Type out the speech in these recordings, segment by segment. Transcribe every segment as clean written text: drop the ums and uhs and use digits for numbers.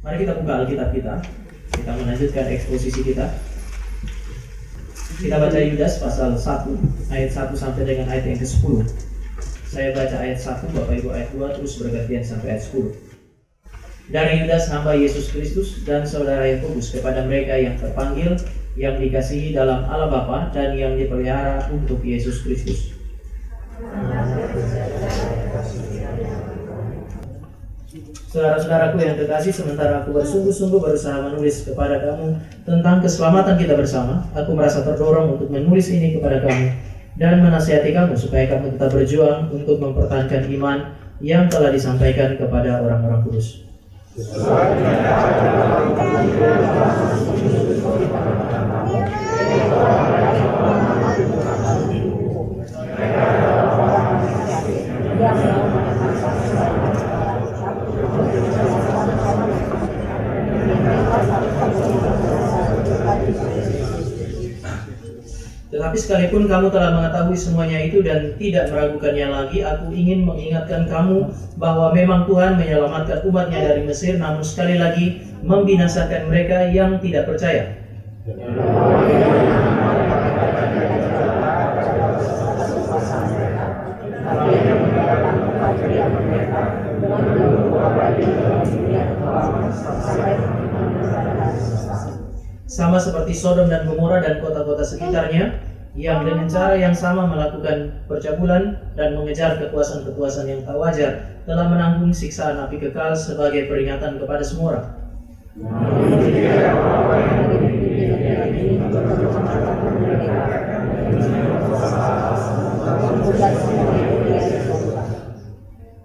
Mari kita buka Alkitab kita. Kita melanjutkan eksposisi kita. Kita baca Yudas pasal 1 ayat 1 sampai dengan ayat yang ke-10. Saya baca ayat 1, Bapak Ibu ayat 2, terus bergantian sampai ayat 10. Dari Yudas hamba Yesus Kristus dan saudara Yakobus kepada mereka yang terpanggil, yang dikasihi dalam Allah Bapa dan yang dipelihara untuk Yesus Kristus. Saudara-saudaraku yang terkasih, sementara aku bersungguh-sungguh berusaha menulis kepada kamu tentang keselamatan kita bersama, aku merasa terdorong untuk menulis ini kepada kamu dan menasihati kamu supaya kamu tetap berjuang untuk mempertahankan iman yang telah disampaikan kepada orang-orang kudus. Tetapi sekalipun kamu telah mengetahui semuanya itu dan tidak meragukannya lagi, aku ingin mengingatkan kamu bahwa memang Tuhan menyelamatkan umatnya dari Mesir, namun sekali lagi membinasakan mereka yang tidak percaya. Sama seperti Sodom dan Gomora dan kota-kota sekitarnya, yang dengan cara yang sama melakukan percabulan dan mengejar kekuasaan-kekuasaan yang tak wajar, telah menanggung siksaan api kekal sebagai peringatan kepada semua orang.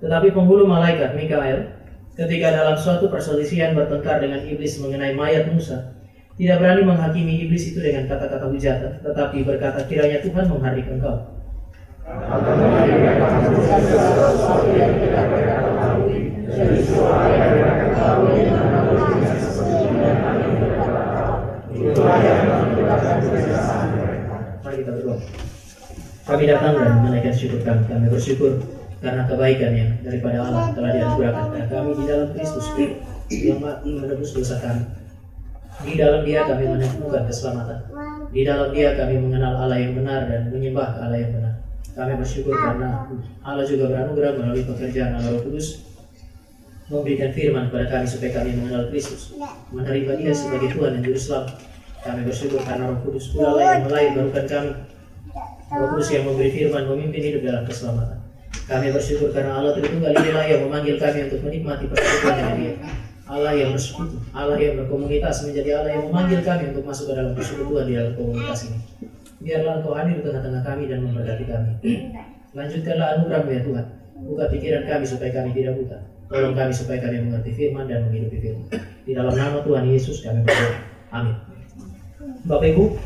Tetapi penghulu malaikat Mikael, ketika dalam suatu perselisihan bertengkar dengan iblis mengenai mayat Musa, tidak berani menghakimi iblis itu dengan kata-kata hujatan, tetapi berkata, kiranya Tuhan mengharik engkau. Mari kita berdoa. Kami datang dan menaikkan syukur kami. Kami bersyukur karena kebaikan yang daripada Allah telah dianugerahkan kepada kami di dalam Kristus yang mati menebus dosa kami. Di dalam Dia kami menemukan keselamatan. Di dalam Dia kami mengenal Allah yang benar dan menyembah Allah yang benar. Kami bersyukur karena Allah juga beranugerah melalui pekerjaan Allah Roh Kudus memberikan firman kepada kami supaya kami mengenal Kristus, menerima Dia sebagai Tuhan dan Juru Selamat. Kami bersyukur karena Roh Kudus pula yang melahirkan kami. Roh Kudus yang memberi firman memimpin hidup dalam keselamatan. Kami bersyukur karena Allah Tritunggal inilah yang memanggil kami untuk menikmati persekutuan dengan Dia. Allah yang bersekutu, Allah yang berkomunitas menjadi Allah yang memanggil kami untuk masuk ke dalam persekutuan di dalam komunitas ini. Biarlah Engkau hadir di tengah-tengah kami dan memberkati kami. Lanjutkanlah anugerah-Mu ya Tuhan. Buka pikiran kami supaya kami tidak buta. Tolong kami supaya kami mengerti firman dan menghidupi firman. Di dalam nama Tuhan Yesus kami berdoa. Amin. Bapak Ibu,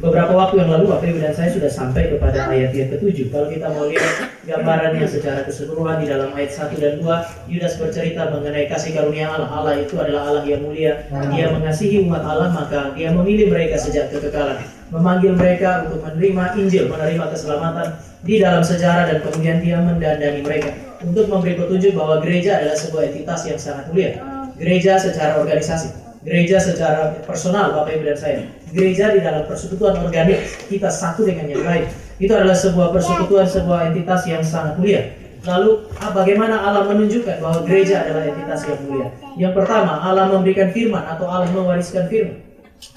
beberapa waktu yang lalu Bapak Ibu dan saya sudah sampai kepada ayat yang ke-7. Kalau kita mau lihat gambarannya secara keseluruhan di dalam ayat 1 dan 2, Yudas bercerita mengenai kasih karunia Allah. Allah itu adalah Allah yang mulia. Dia mengasihi umat Allah, maka Dia memilih mereka sejak kekekalan, memanggil mereka untuk menerima Injil, menerima keselamatan di dalam sejarah, dan kemudian Dia mendandani mereka untuk memberi petunjuk bahwa gereja adalah sebuah entitas yang sangat mulia. Gereja secara organisasi, gereja secara personal, Bapak Ibu dan saya. Gereja di dalam persekutuan organik, kita satu dengan yang lain. Itu adalah sebuah persekutuan, sebuah entitas yang sangat mulia. Lalu bagaimana Allah menunjukkan bahwa gereja adalah entitas yang mulia? Yang pertama, Allah memberikan firman atau Allah mewariskan firman.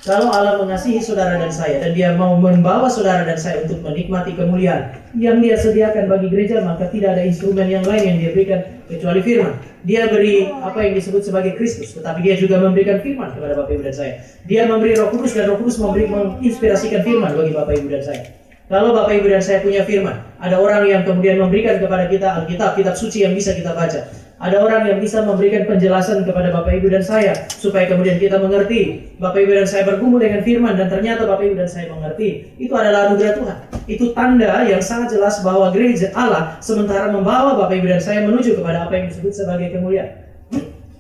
Kalau Allah mengasihi saudara dan saya, dan Dia mau membawa saudara dan saya untuk menikmati kemuliaan yang Dia sediakan bagi gereja, maka tidak ada instrumen yang lain yang Dia berikan kecuali firman. Dia beri apa yang disebut sebagai Kristus, tetapi Dia juga memberikan firman kepada Bapak Ibu dan saya. Dia memberi Roh Kudus, dan Roh Kudus menginspirasikan firman bagi Bapak Ibu dan saya. Kalau Bapak Ibu dan saya punya firman, ada orang yang kemudian memberikan kepada kita Alkitab, kitab suci yang bisa kita baca. Ada orang yang bisa memberikan penjelasan kepada Bapak Ibu dan saya supaya kemudian kita mengerti. Bapak Ibu dan saya bergumul dengan firman dan ternyata Bapak Ibu dan saya mengerti. Itu adalah anugerah Tuhan. Itu tanda yang sangat jelas bahwa gereja Allah sementara membawa Bapak Ibu dan saya menuju kepada apa yang disebut sebagai kemuliaan.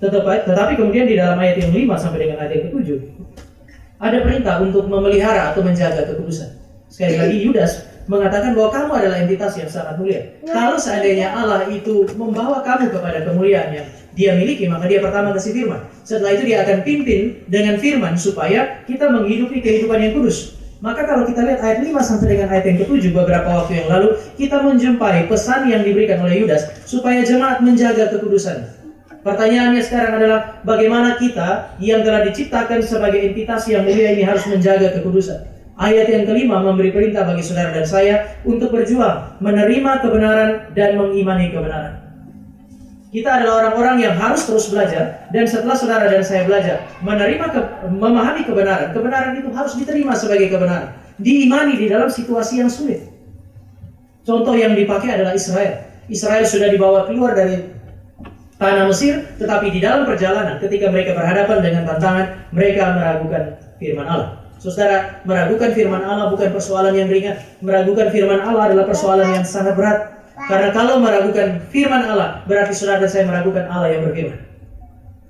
Tetapi kemudian di dalam ayat yang 5 sampai dengan ayat yang 7 ada perintah untuk memelihara atau menjaga kekudusan. Sekali lagi Yudas mengatakan bahwa kamu adalah entitas yang sangat mulia. Kalau seandainya Allah itu membawa kamu kepada kemuliaan yang dia miliki, maka dia pertama kasih firman. Setelah itu dia akan pimpin dengan firman supaya kita menghidupi kehidupan yang kudus. Maka kalau kita lihat ayat 5 sampai dengan ayat yang ke-7 beberapa waktu yang lalu, kita menjumpai pesan yang diberikan oleh Yudas supaya jemaat menjaga kekudusan. Pertanyaannya sekarang adalah bagaimana kita yang telah diciptakan sebagai entitas yang mulia ini harus menjaga kekudusan. Ayat yang kelima memberi perintah bagi saudara dan saya untuk berjuang, menerima kebenaran dan mengimani kebenaran. Kita adalah orang-orang yang harus terus belajar, dan setelah saudara dan saya belajar memahami kebenaran, kebenaran itu harus diterima sebagai kebenaran, diimani di dalam situasi yang sulit. Contoh yang dipakai adalah Israel. Israel sudah dibawa keluar dari tanah Mesir, tetapi di dalam perjalanan ketika mereka berhadapan dengan tantangan, mereka meragukan firman Allah. Saudara, meragukan firman Allah bukan persoalan yang ringan. Meragukan firman Allah adalah persoalan yang sangat berat. Karena kalau meragukan firman Allah, berarti saudara dan saya meragukan Allah yang berfirman.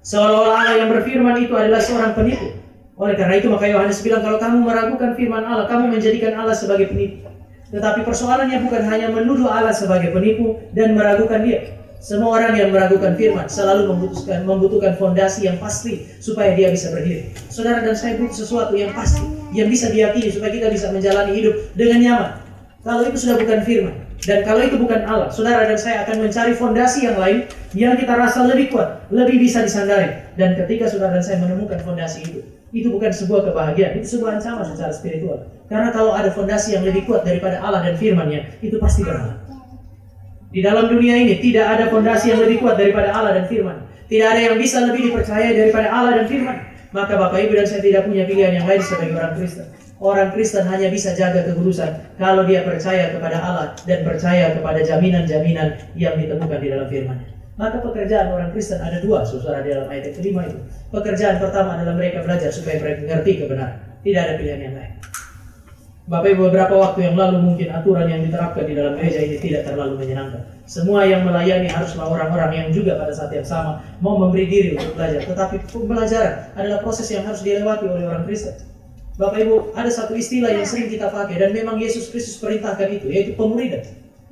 Seolah-olah Allah yang berfirman itu adalah seorang penipu. Oleh karena itu maka Yohanes bilang, kalau kamu meragukan firman Allah, kamu menjadikan Allah sebagai penipu. Tetapi persoalannya bukan hanya menuduh Allah sebagai penipu dan meragukan dia. Semua orang yang meragukan firman selalu membutuhkan fondasi yang pasti supaya dia bisa berdiri. Saudara dan saya butuh sesuatu yang pasti, yang bisa diyakini supaya kita bisa menjalani hidup dengan nyaman. Kalau itu sudah bukan firman, dan kalau itu bukan Allah, saudara dan saya akan mencari fondasi yang lain yang kita rasa lebih kuat, lebih bisa disandari. Dan ketika saudara dan saya menemukan fondasi itu bukan sebuah kebahagiaan, itu sebuah ancaman secara spiritual. Karena kalau ada fondasi yang lebih kuat daripada Allah dan firman-Nya, itu pasti beralah. Di dalam dunia ini tidak ada fondasi yang lebih kuat daripada Allah dan firman. Tidak ada yang bisa lebih dipercayai daripada Allah dan firman. Maka Bapak Ibu dan saya tidak punya pilihan yang lain sebagai orang Kristen. Orang Kristen hanya bisa jaga kekudusan kalau dia percaya kepada Allah dan percaya kepada jaminan-jaminan yang ditemukan di dalam firman-Nya. Maka pekerjaan orang Kristen ada dua, saudara, di dalam ayat yang kelima itu. Pekerjaan pertama adalah mereka belajar supaya mereka mengerti kebenaran. Tidak ada pilihan yang lain. Bapak Ibu, beberapa waktu yang lalu mungkin aturan yang diterapkan di dalam gereja ini tidak terlalu menyenangkan. Semua yang melayani haruslah orang-orang yang juga pada saat yang sama mau memberi diri untuk belajar. Tetapi pembelajaran adalah proses yang harus dilewati oleh orang Kristen. Bapak Ibu, ada satu istilah yang sering kita pakai dan memang Yesus Kristus perintahkan itu, yaitu pemuridan.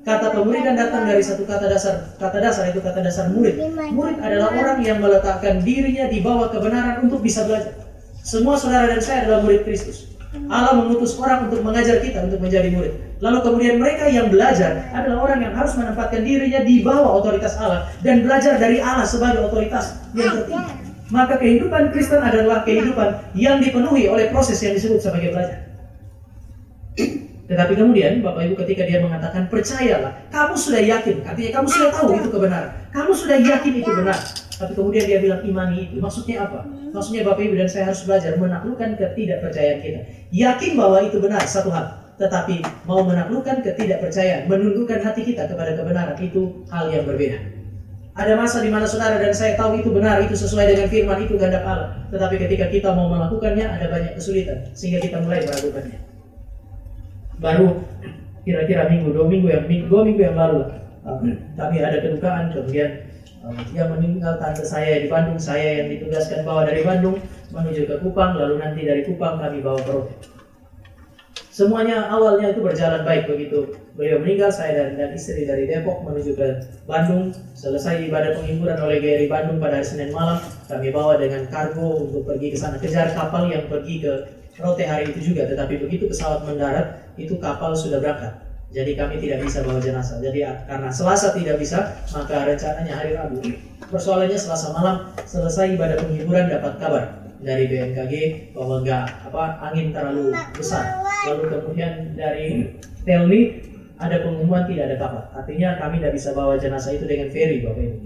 Kata pemuridan datang dari satu kata dasar itu kata dasar murid. Murid adalah orang yang meletakkan dirinya di bawah kebenaran untuk bisa belajar. Semua saudara dan saya adalah murid Kristus. Allah mengutus orang untuk mengajar kita untuk menjadi murid. Lalu kemudian mereka yang belajar adalah orang yang harus menempatkan dirinya di bawah otoritas Allah dan belajar dari Allah sebagai otoritas yang tertinggi. Maka kehidupan Kristen adalah kehidupan yang dipenuhi oleh proses yang disebut sebagai belajar. Tetapi kemudian Bapak Ibu ketika dia mengatakan percayalah, kamu sudah yakin, artinya kamu sudah tahu itu kebenaran, kamu sudah yakin itu benar. Tapi kemudian dia bilang imani itu. Maksudnya apa? Maksudnya Bapak Ibu dan saya harus belajar menaklukkan ketidakpercayaan kita. Yakin bahwa itu benar satu hal, tetapi mau menaklukkan ketidakpercayaan, menundukkan hati kita kepada kebenaran, itu hal yang berbeda. Ada masa di mana saudara dan saya tahu itu benar, itu sesuai dengan firman, itu kehendak Allah. Tetapi ketika kita mau melakukannya ada banyak kesulitan sehingga kita mulai meragukannya. Baru kira-kira dua minggu yang lalu kami ada kedukaan, kemudian yang meninggal tante saya di Bandung, saya yang ditugaskan bawa dari Bandung menuju ke Kupang, lalu nanti dari Kupang kami bawa ke Rote. Semuanya awalnya itu berjalan baik. Begitu beliau meninggal, saya dan istri dari Depok menuju ke Bandung. Selesai ibadah penghiburan oleh GRI Bandung pada hari Senin malam, kami bawa dengan kargo untuk pergi ke sana, kejar kapal yang pergi ke Rote hari itu juga. Tetapi begitu pesawat mendarat, itu kapal sudah berangkat. Jadi kami tidak bisa bawa jenazah. Jadi karena Selasa tidak bisa, maka rencananya hari Rabu. Persoalannya Selasa malam selesai ibadah penghiburan dapat kabar dari BMKG bahwa angin terlalu besar. Lalu kemudian dari Telni ada pengumuman tidak ada kapal. Artinya kami tidak bisa bawa jenazah itu dengan ferry, Bapak Ibu.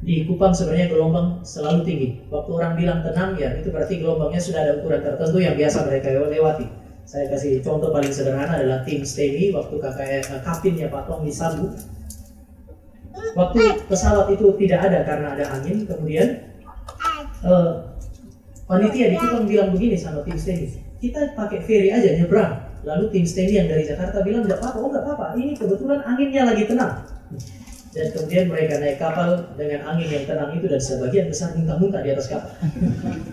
Di Kupang sebenarnya gelombang selalu tinggi. Waktu orang bilang tenang, ya itu berarti gelombangnya sudah ada ukuran tertentu yang biasa mereka lewati. Saya kasih contoh paling sederhana adalah tim Steny waktu kapinnya Pak Tong disabu. Waktu pesawat itu tidak ada karena ada angin, kemudian panitia di Kupang bilang begini sama tim Steny, kita pakai ferry aja nyebrang. Lalu tim Steny yang dari Jakarta bilang nggak apa-apa, ini kebetulan anginnya lagi tenang. Dan kemudian mereka naik kapal dengan angin yang tenang itu dan sebagian besar muntah-muntah di atas kapal.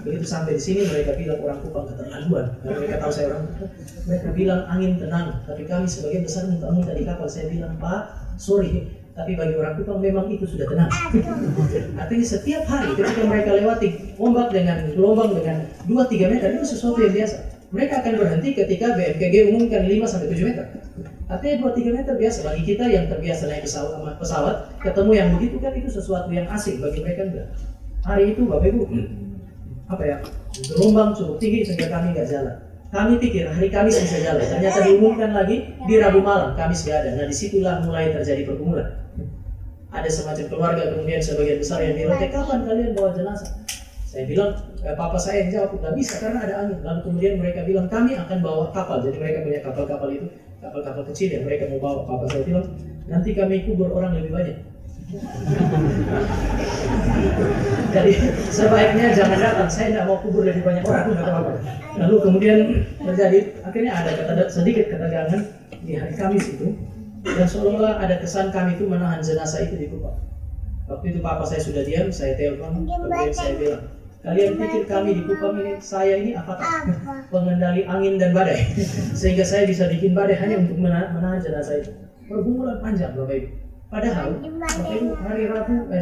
Begitu sampai di sini mereka bilang orang Kupang keterlaluan. Karena mereka tahu saya orang Kupang. Mereka bilang angin tenang, tapi kami sebagian besar muntah-muntah di kapal. Saya bilang, Pak, sorry, Tapi bagi orang Kupang memang itu sudah tenang. Artinya setiap hari ketika mereka lewati ombak dengan gelombang dengan 2-3 meter itu sesuatu yang biasa. Mereka akan berhenti ketika BMKG umumkan 5-7 meter. Artinya 2-3 meter biasa. Bagi kita yang terbiasa naik pesawat, ketemu yang begitu kan itu sesuatu yang asing. Bagi mereka enggak. Hari itu Bapak Ibu, gelombang cukup tinggi sehingga kami nggak jalan. Kami pikir hari Kamis bisa jalan. Ternyata diumumkan lagi di Rabu malam, Kamis nggak ada. Nah disitulah mulai terjadi pergumulan. Ada semacam keluarga, kemudian sebagian besar yang dirotek, kapan kalian bawa jenazah? Saya bilang, papa saya yang jawab, nggak bisa karena ada angin. Lalu kemudian mereka bilang, kami akan bawa kapal. Jadi mereka punya kapal-kapal itu, kapal-kapal kecil yang mereka mau bawa. Papa saya bilang, nanti kami kubur orang lebih banyak. Jadi sebaiknya jangan datang, saya tidak mau kubur lebih banyak orang atau apa. Lalu kemudian terjadi, akhirnya ada sedikit ketegangan di hari Kamis itu. Dan seolah-olah ada kesan kami itu menahan jenazah itu di Kupang. Waktu itu papa saya sudah diam, saya telepon, kemudian saya bilang, kalian pikir kami di Kupang ini, saya ini apakah pengendali angin dan badai? Sehingga saya bisa bikin badai hanya untuk menahan jenazah itu. Pergumulan panjang Bapak Ibu. Padahal Bapak Ibu hari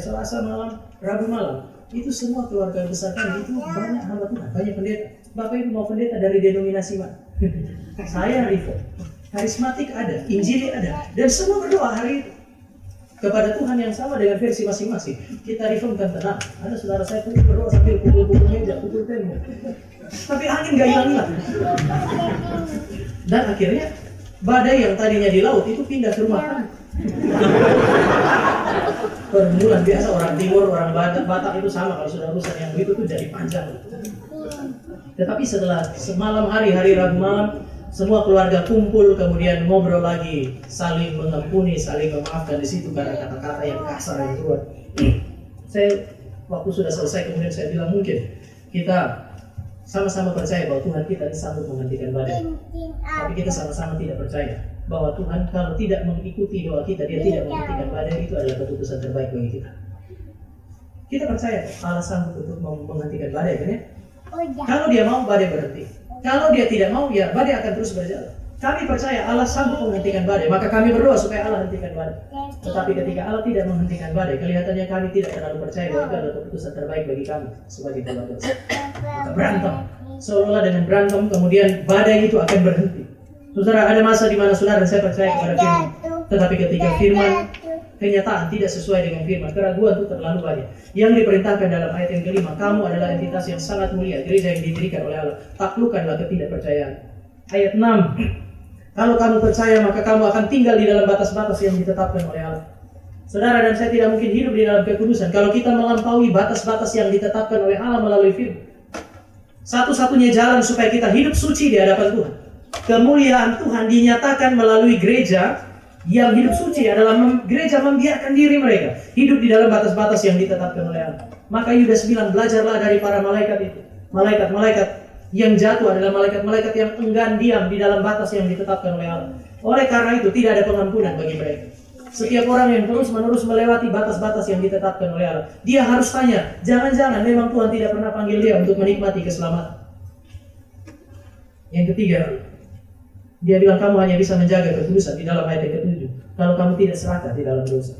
Selasa malam, Rabu malam, itu semua keluarga besar kami itu banyak hamba Tuhan, banyak pendeta. Bapak Ibu mau pendeta dari denominasi mana? Saya Reform, karismatik ada, Injili ada, dan semua berdoa hari itu kepada Tuhan yang sama dengan versi masing-masing. Kita Reform kan tenang. Ada saudara saya pun berdoa sambil pukul-pukul meja, pukul tembok. Tapi angin gak hilang-hilang. Dan akhirnya badai yang tadinya di laut itu pindah ke rumah kami. Permulaan biasa orang timur, orang Batak itu sama. Kalau sudah urusan yang begitu tuh jadi panjang. Tetapi setelah semalam hari Rabu malam, semua keluarga kumpul, kemudian ngobrol lagi, saling mengampuni, saling memaafkan. Di situ karena kata-kata yang kasar yang keluar. Saya waktu sudah selesai kemudian saya bilang mungkin kita sama-sama percaya bahwa Tuhan kita sanggup menghentikan badai. Tapi kita sama-sama tidak percaya bahwa Tuhan kalau tidak mengikuti doa kita, Dia tidak menghentikan badai. Itu adalah keputusan terbaik bagi kita. Kita percaya Allah sanggup untuk menghentikan badai, kan ya? Kalau Dia mau, badai berhenti. Kalau Dia tidak mau, ya badai akan terus berjalan. Kami percaya Allah sanggup menghentikan badai, maka kami berdoa supaya Allah hentikan badai. Tetapi ketika Allah tidak menghentikan badai, kelihatannya kami tidak terlalu percaya bahwa itu adalah keputusan terbaik bagi kami sebagai keluarga. Maka berantem, seolah-olah dengan berantem kemudian badai itu akan berhenti. Saudara, ada masa di mana saudara dan saya percaya kepada firman, tetapi ketika firman kenyataan tidak sesuai dengan firman, keraguan itu terlalu banyak. Yang diperintahkan dalam ayat yang kelima, kamu adalah entitas yang sangat mulia, gereja yang didirikan oleh Allah, taklukkanlah ketidakpercayaan. Ayat 6, kalau kamu percaya maka kamu akan tinggal di dalam batas-batas yang ditetapkan oleh Allah. Saudara dan saya tidak mungkin hidup di dalam kekudusan kalau kita melampaui batas-batas yang ditetapkan oleh Allah melalui firman. Satu-satunya jalan supaya kita hidup suci di hadapan Tuhan, kemuliaan Tuhan dinyatakan melalui gereja yang hidup suci adalah gereja membiarkan diri mereka hidup di dalam batas-batas yang ditetapkan oleh Allah. Maka Yudas bilang, belajarlah dari para malaikat itu. Malaikat-malaikat yang jatuh adalah malaikat-malaikat yang enggan diam di dalam batas yang ditetapkan oleh Allah. Oleh karena itu tidak ada pengampunan bagi mereka. Setiap orang yang terus-menerus melewati batas-batas yang ditetapkan oleh Allah, dia harus tanya, jangan-jangan memang Tuhan tidak pernah panggil dia untuk menikmati keselamatan. Yang ketiga, dia bilang kamu hanya bisa menjaga kekudusan di dalam ayat yang ke-7 kalau kamu tidak serakah di dalam dosa.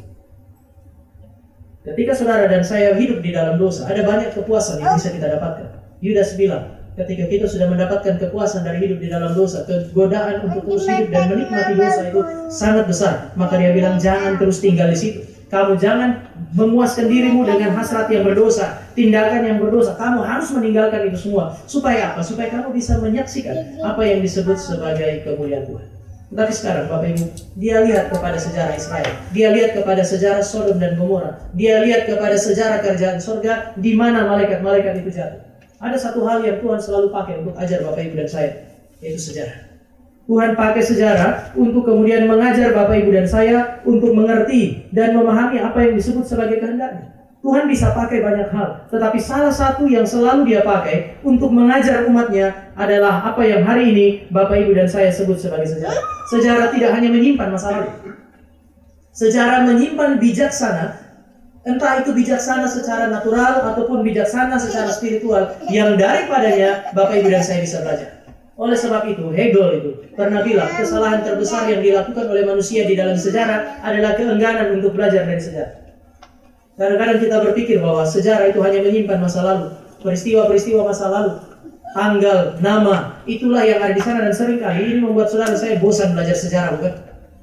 Ketika saudara dan saya hidup di dalam dosa, ada banyak kepuasan yang bisa kita dapatkan. Yudas bilang, ketika kita sudah mendapatkan kepuasan dari hidup di dalam dosa, kegodaan untuk terus hidup dan menikmati dosa itu sangat besar. Maka dia bilang jangan terus tinggal di situ. Kamu jangan memuaskan dirimu dengan hasrat yang berdosa, tindakan yang berdosa. Kamu harus meninggalkan itu semua. Supaya apa? Supaya kamu bisa menyaksikan apa yang disebut sebagai kemuliaan Tuhan. Tetapi sekarang Bapak Ibu, dia lihat kepada sejarah Israel. Dia lihat kepada sejarah Sodom dan Gomora. Dia lihat kepada sejarah kerajaan surga di mana malaikat-malaikat itu jatuh. Ada satu hal yang Tuhan selalu pakai untuk ajar Bapak Ibu dan saya, yaitu sejarah. Tuhan pakai sejarah untuk kemudian mengajar Bapak Ibu dan saya untuk mengerti dan memahami apa yang disebut sebagai kehendaknya. Tuhan bisa pakai banyak hal, tetapi salah satu yang selalu dia pakai untuk mengajar umatnya adalah apa yang hari ini Bapak Ibu dan saya sebut sebagai sejarah. Sejarah tidak hanya menyimpan masa lalu. Sejarah menyimpan bijaksana, entah itu bijaksana secara natural ataupun bijaksana secara spiritual yang daripadanya Bapak Ibu dan saya bisa belajar. Oleh sebab itu, Hegel itu pernah bilang, kesalahan terbesar yang dilakukan oleh manusia di dalam sejarah adalah keengganan untuk belajar dari sejarah. Kadang-kadang kita berpikir bahwa sejarah itu hanya menyimpan masa lalu, peristiwa-peristiwa masa lalu, tanggal, nama, itulah yang ada di sana, dan seringkali ini membuat saudara saya bosan belajar sejarah, bukan?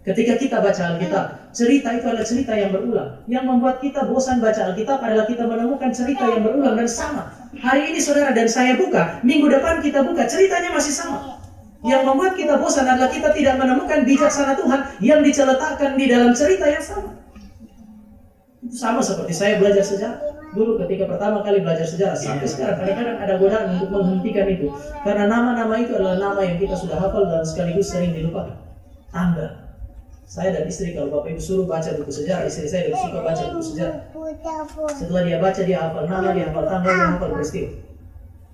Ketika kita baca Alkitab, cerita itu adalah cerita yang berulang. Yang membuat kita bosan baca Alkitab adalah kita menemukan cerita yang berulang dan sama. Hari ini saudara dan saya buka, minggu depan kita buka, ceritanya masih sama. Yang membuat kita bosan adalah kita tidak menemukan bijaksana Tuhan yang diletakkan di dalam cerita yang sama. Itu sama seperti saya belajar sejarah. Dulu ketika pertama kali belajar sejarah, sampai sekarang kadang-kadang ada godaan untuk menghentikan itu. Karena nama-nama itu adalah nama yang kita sudah hafal dan sekaligus sering dilupakan. Tanggal. Saya dan istri, kalau Bapak Ibu suruh baca buku sejarah, istri saya lebih suka baca buku sejarah. Setelah dia baca, dia hafal nama, dia hafal tanggal, dia hafal peristiwa.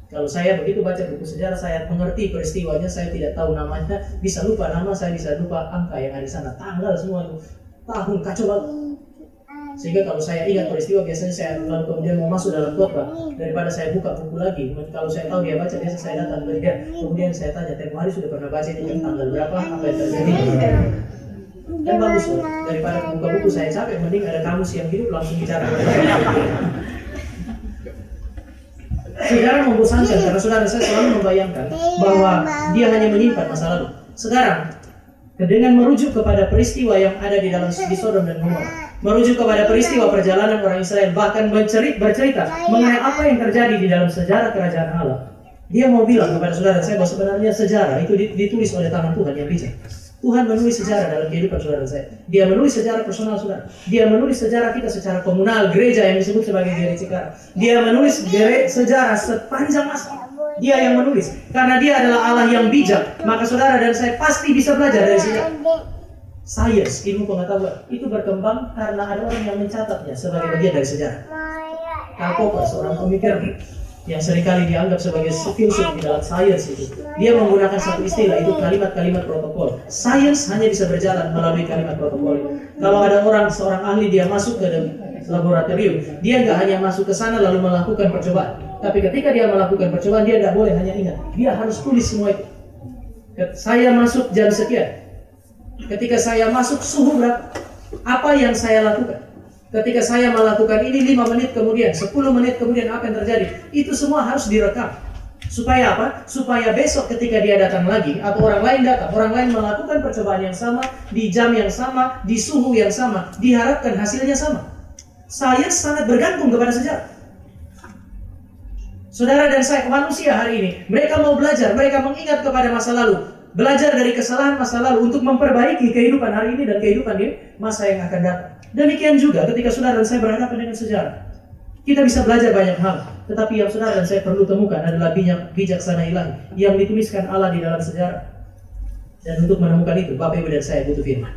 Kalau saya begitu baca buku sejarah, saya mengerti peristiwanya, saya tidak tahu namanya, bisa lupa nama, saya bisa lupa angka yang ada di sana, tanggal semua itu, tahun, kacau banget. Sehingga kalau saya ingat peristiwa, biasanya saya lalu kemudian mau masuk dalam khotbah, daripada saya buka buku lagi. Kalau saya tahu dia baca, biasa saya datang ke dia, kemudian saya tanya, tempo hari sudah pernah baca itu kan tanggal berapa, apa yang terjadi. Kan bagus loh, daripada buka buku saya capek, mending ada kamus yang hidup langsung bicara. Sejarah membosankan karena saudara saya selalu membayangkan bahwa dia hanya menyimpan masa lalu. Sekarang, dengan merujuk kepada peristiwa yang ada di dalam di Sodom dan Gomora, merujuk kepada peristiwa perjalanan orang Israel, bahkan bercerita mengenai apa yang terjadi di dalam sejarah kerajaan Allah. Dia mau bilang kepada saudara saya bahwa sebenarnya sejarah itu ditulis oleh tangan Tuhan yang bijak. Tuhan menulis sejarah dalam kehidupan saudara saya. Dia menulis sejarah personal saudara. Dia menulis sejarah kita secara komunal, gereja yang disebut sebagai gereja Cikarang. Dia menulis sejarah sepanjang masa. Dia yang menulis. Karena dia adalah Allah yang bijak, maka saudara dan saya pasti bisa belajar dari sejarah. Sains, ilmu pengetahuan, itu berkembang karena ada orang yang mencatatnya sebagai bagian dari sejarah. Karl Popper, seorang pemikir yang seringkali dianggap sebagai filsuf di dalam sains itu, dia menggunakan satu istilah, itu kalimat-kalimat protokol. Sains hanya bisa berjalan melalui kalimat protokol. Kalau ada seorang ahli, dia masuk ke laboratorium, dia nggak hanya masuk ke sana lalu melakukan percobaan, tapi ketika dia melakukan percobaan, dia nggak boleh hanya ingat, dia harus tulis semua itu. Saya masuk jam sekian, ketika saya masuk suhu berapa, apa yang saya lakukan. Ketika saya melakukan ini 5 menit kemudian, 10 menit kemudian apa yang terjadi? Itu semua harus direkam. Supaya apa? Supaya besok ketika dia datang lagi, atau orang lain datang, orang lain melakukan percobaan yang sama, di jam yang sama, di suhu yang sama, diharapkan hasilnya sama. Sains sangat bergantung kepada sejarah. Saudara dan saya, manusia hari ini, mereka mau belajar, mereka mengingat kepada masa lalu. Belajar dari kesalahan masa lalu untuk memperbaiki kehidupan hari ini dan kehidupan di masa yang akan datang. Demikian juga ketika saudara dan saya berhadapan dengan sejarah, kita bisa belajar banyak hal. Tetapi yang saudara dan saya perlu temukan adalah bijaksana ilahi yang dituliskan Allah di dalam sejarah. Dan untuk menemukan itu, Bapak Ibu dan saya butuh firman.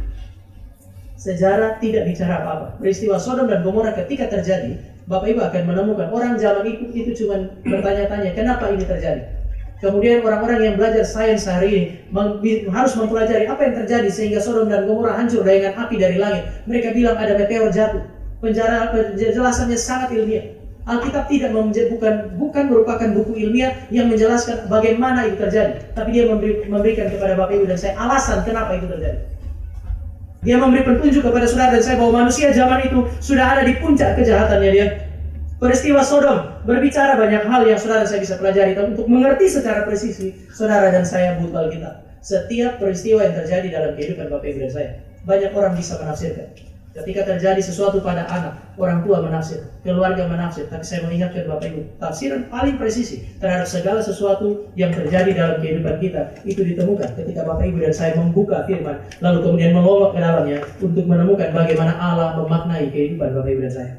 Sejarah tidak bicara apa-apa. Peristiwa Sodom dan Gomora ketika terjadi, Bapak Ibu akan menemukan orang zaman itu cuma bertanya-tanya, kenapa ini terjadi? Kemudian orang-orang yang belajar sains hari ini harus mempelajari apa yang terjadi sehingga Sodom dan Gomora hancur dengan api dari langit. Mereka bilang ada meteor jatuh. Penjelasannya sangat ilmiah. Alkitab tidak bukan merupakan buku ilmiah yang menjelaskan bagaimana itu terjadi, tapi dia memberikan kepada Bapak Ibu dan saya alasan kenapa itu terjadi. Dia memberi petunjuk kepada saudara dan saya bahwa manusia zaman itu sudah ada di puncak kejahatannya dia. Peristiwa Sodom berbicara banyak hal yang saudara saya bisa pelajari. Dan untuk mengerti secara presisi, saudara dan saya butuh Alkitab. Setiap peristiwa yang terjadi dalam kehidupan Bapak Ibu dan saya, banyak orang bisa menafsirkan. Ketika terjadi sesuatu pada anak, orang tua menafsir, keluarga menafsir. Tapi saya mengingatkan Bapak Ibu, tafsiran paling presisi terhadap segala sesuatu yang terjadi dalam kehidupan kita, itu ditemukan ketika Bapak Ibu dan saya membuka firman, lalu kemudian melompat ke dalamnya untuk menemukan bagaimana Allah memaknai kehidupan Bapak Ibu dan saya.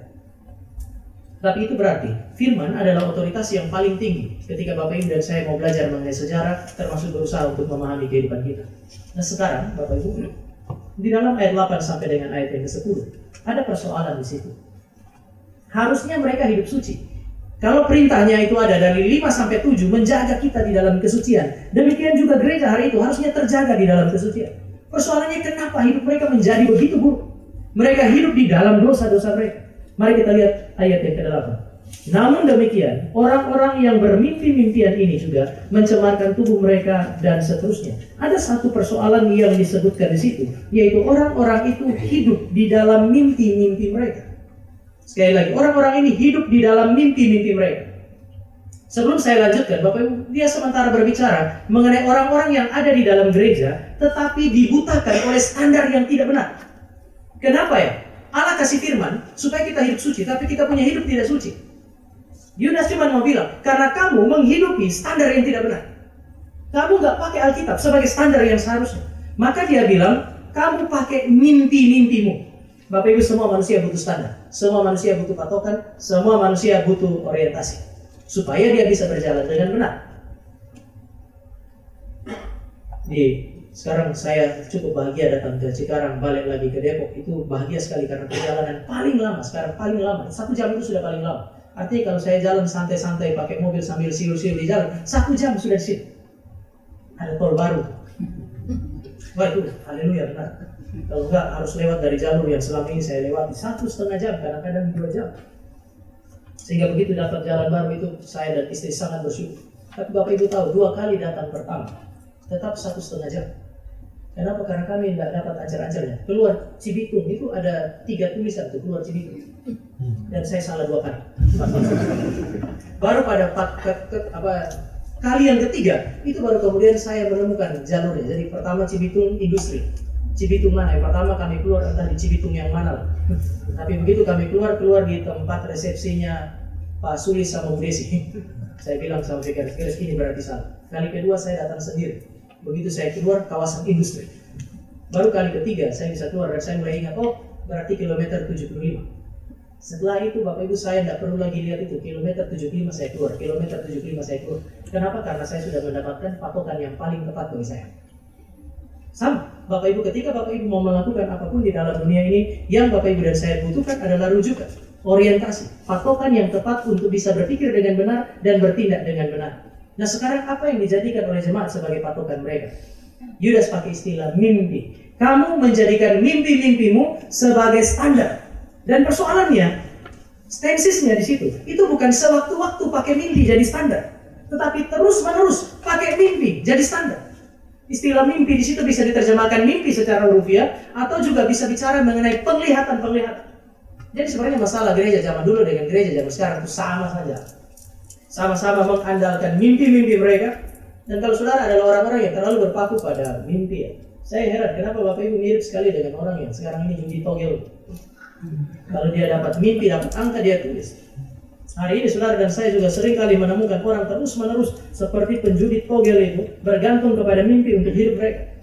Tapi itu berarti firman adalah otoritas yang paling tinggi ketika Bapak Ibu dan saya mau belajar mengenai sejarah, termasuk berusaha untuk memahami kehidupan kita. Nah sekarang Bapak Ibu, di dalam ayat 8 sampai dengan ayat yang ke-10 ada persoalan di situ. Harusnya mereka hidup suci. Kalau perintahnya itu ada dari 5 sampai 7 menjaga kita di dalam kesucian, demikian juga gereja hari itu harusnya terjaga di dalam kesucian. Persoalannya kenapa hidup mereka menjadi begitu buruk? Mereka hidup di dalam dosa-dosa mereka. Mari kita lihat ayat yang ke-8. Namun demikian, orang-orang yang bermimpi-mimpian ini juga mencemarkan tubuh mereka dan seterusnya. Ada satu persoalan yang disebutkan di situ, yaitu orang-orang itu hidup di dalam mimpi-mimpi mereka. Sekali lagi, orang-orang ini hidup di dalam mimpi-mimpi mereka. Sebelum saya lanjutkan, Bapak Ibu, dia sementara berbicara mengenai orang-orang yang ada di dalam gereja, tetapi dibutakan oleh standar yang tidak benar. Kenapa ya? Allah kasih firman supaya kita hidup suci, tapi kita punya hidup tidak suci. Yudas cuma mau bilang, karena kamu menghidupi standar yang tidak benar. Kamu nggak pakai Alkitab sebagai standar yang seharusnya. Maka dia bilang, kamu pakai mimpi-mimpimu. Bapak Ibu, semua manusia butuh standar. Semua manusia butuh patokan. Semua manusia butuh orientasi. Supaya dia bisa berjalan dengan benar. Sekarang saya cukup bahagia datang ke Cikarang, balik lagi ke Depok. Itu bahagia sekali karena perjalanan paling lama. Sekarang paling lama, 1 jam itu sudah paling lama. Artinya kalau saya jalan santai-santai pakai mobil sambil siul-siul di jalan, 1 jam sudah di sini. Ada tol baru. Wah itu, haleluya benar. Kalau enggak harus lewat dari jalur yang selama ini saya lewati 1,5 jam, kadang-kadang 2 jam. Sehingga begitu dapat jalan baru itu, saya dan istri sangat bersyukur. Tapi Bapak Ibu tahu, 2 kali datang pertama, tetap 1,5 jam. Kenapa? Karena kami tidak dapat ajar-ajarnya. Keluar Cibitung itu ada 3 tulisan tuh, keluar Cibitung. Dan saya salah 2 kali. Baru pada kali yang ketiga, itu baru kemudian saya menemukan jalurnya. Jadi pertama Cibitung Industri. Cibitung mana? Yang pertama kami keluar entah di Cibitung yang mana. Tapi begitu kami keluar di tempat resepsinya Pak Sulis sama Bu Desi. Saya bilang sama Fikir, ini berarti salah. Kali kedua saya datang sendiri. Begitu saya keluar kawasan industri. Baru kali ketiga saya bisa keluar dan saya mulai ingat, oh berarti kilometer 75. Setelah itu Bapak Ibu saya tidak perlu lagi lihat itu, kilometer 75 saya keluar, kilometer 75 saya keluar. Kenapa? Karena saya sudah mendapatkan patokan yang paling tepat bagi saya. Sama, Bapak Ibu, ketika Bapak Ibu mau melakukan apapun di dalam dunia ini, yang Bapak Ibu dan saya butuhkan adalah rujukan, orientasi, patokan yang tepat untuk bisa berpikir dengan benar dan bertindak dengan benar. Nah sekarang apa yang dijadikan oleh jemaat sebagai patokan mereka? Yudas pakai istilah mimpi. Kamu menjadikan mimpi-mimpimu sebagai standar. Dan persoalannya, stensisnya di situ, itu bukan sewaktu-waktu pakai mimpi jadi standar, tetapi terus-menerus pakai mimpi jadi standar. Istilah mimpi di situ bisa diterjemahkan mimpi secara rupiah atau juga bisa bicara mengenai penglihatan-penglihatan. Jadi sebenarnya masalah gereja zaman dulu dengan gereja zaman sekarang itu sama saja. Sama-sama mengandalkan mimpi-mimpi mereka. Dan kalau saudara adalah orang-orang yang terlalu berpaku pada mimpi ya. Saya heran kenapa Bapak Ibu mirip sekali dengan orang yang sekarang ini judi togel. Kalau dia dapat mimpi, dapat angka, dia tulis. Hari ini saudara dan saya juga sering kali menemukan orang terus-menerus seperti penjudi togel itu bergantung kepada mimpi untuk hidup mereka.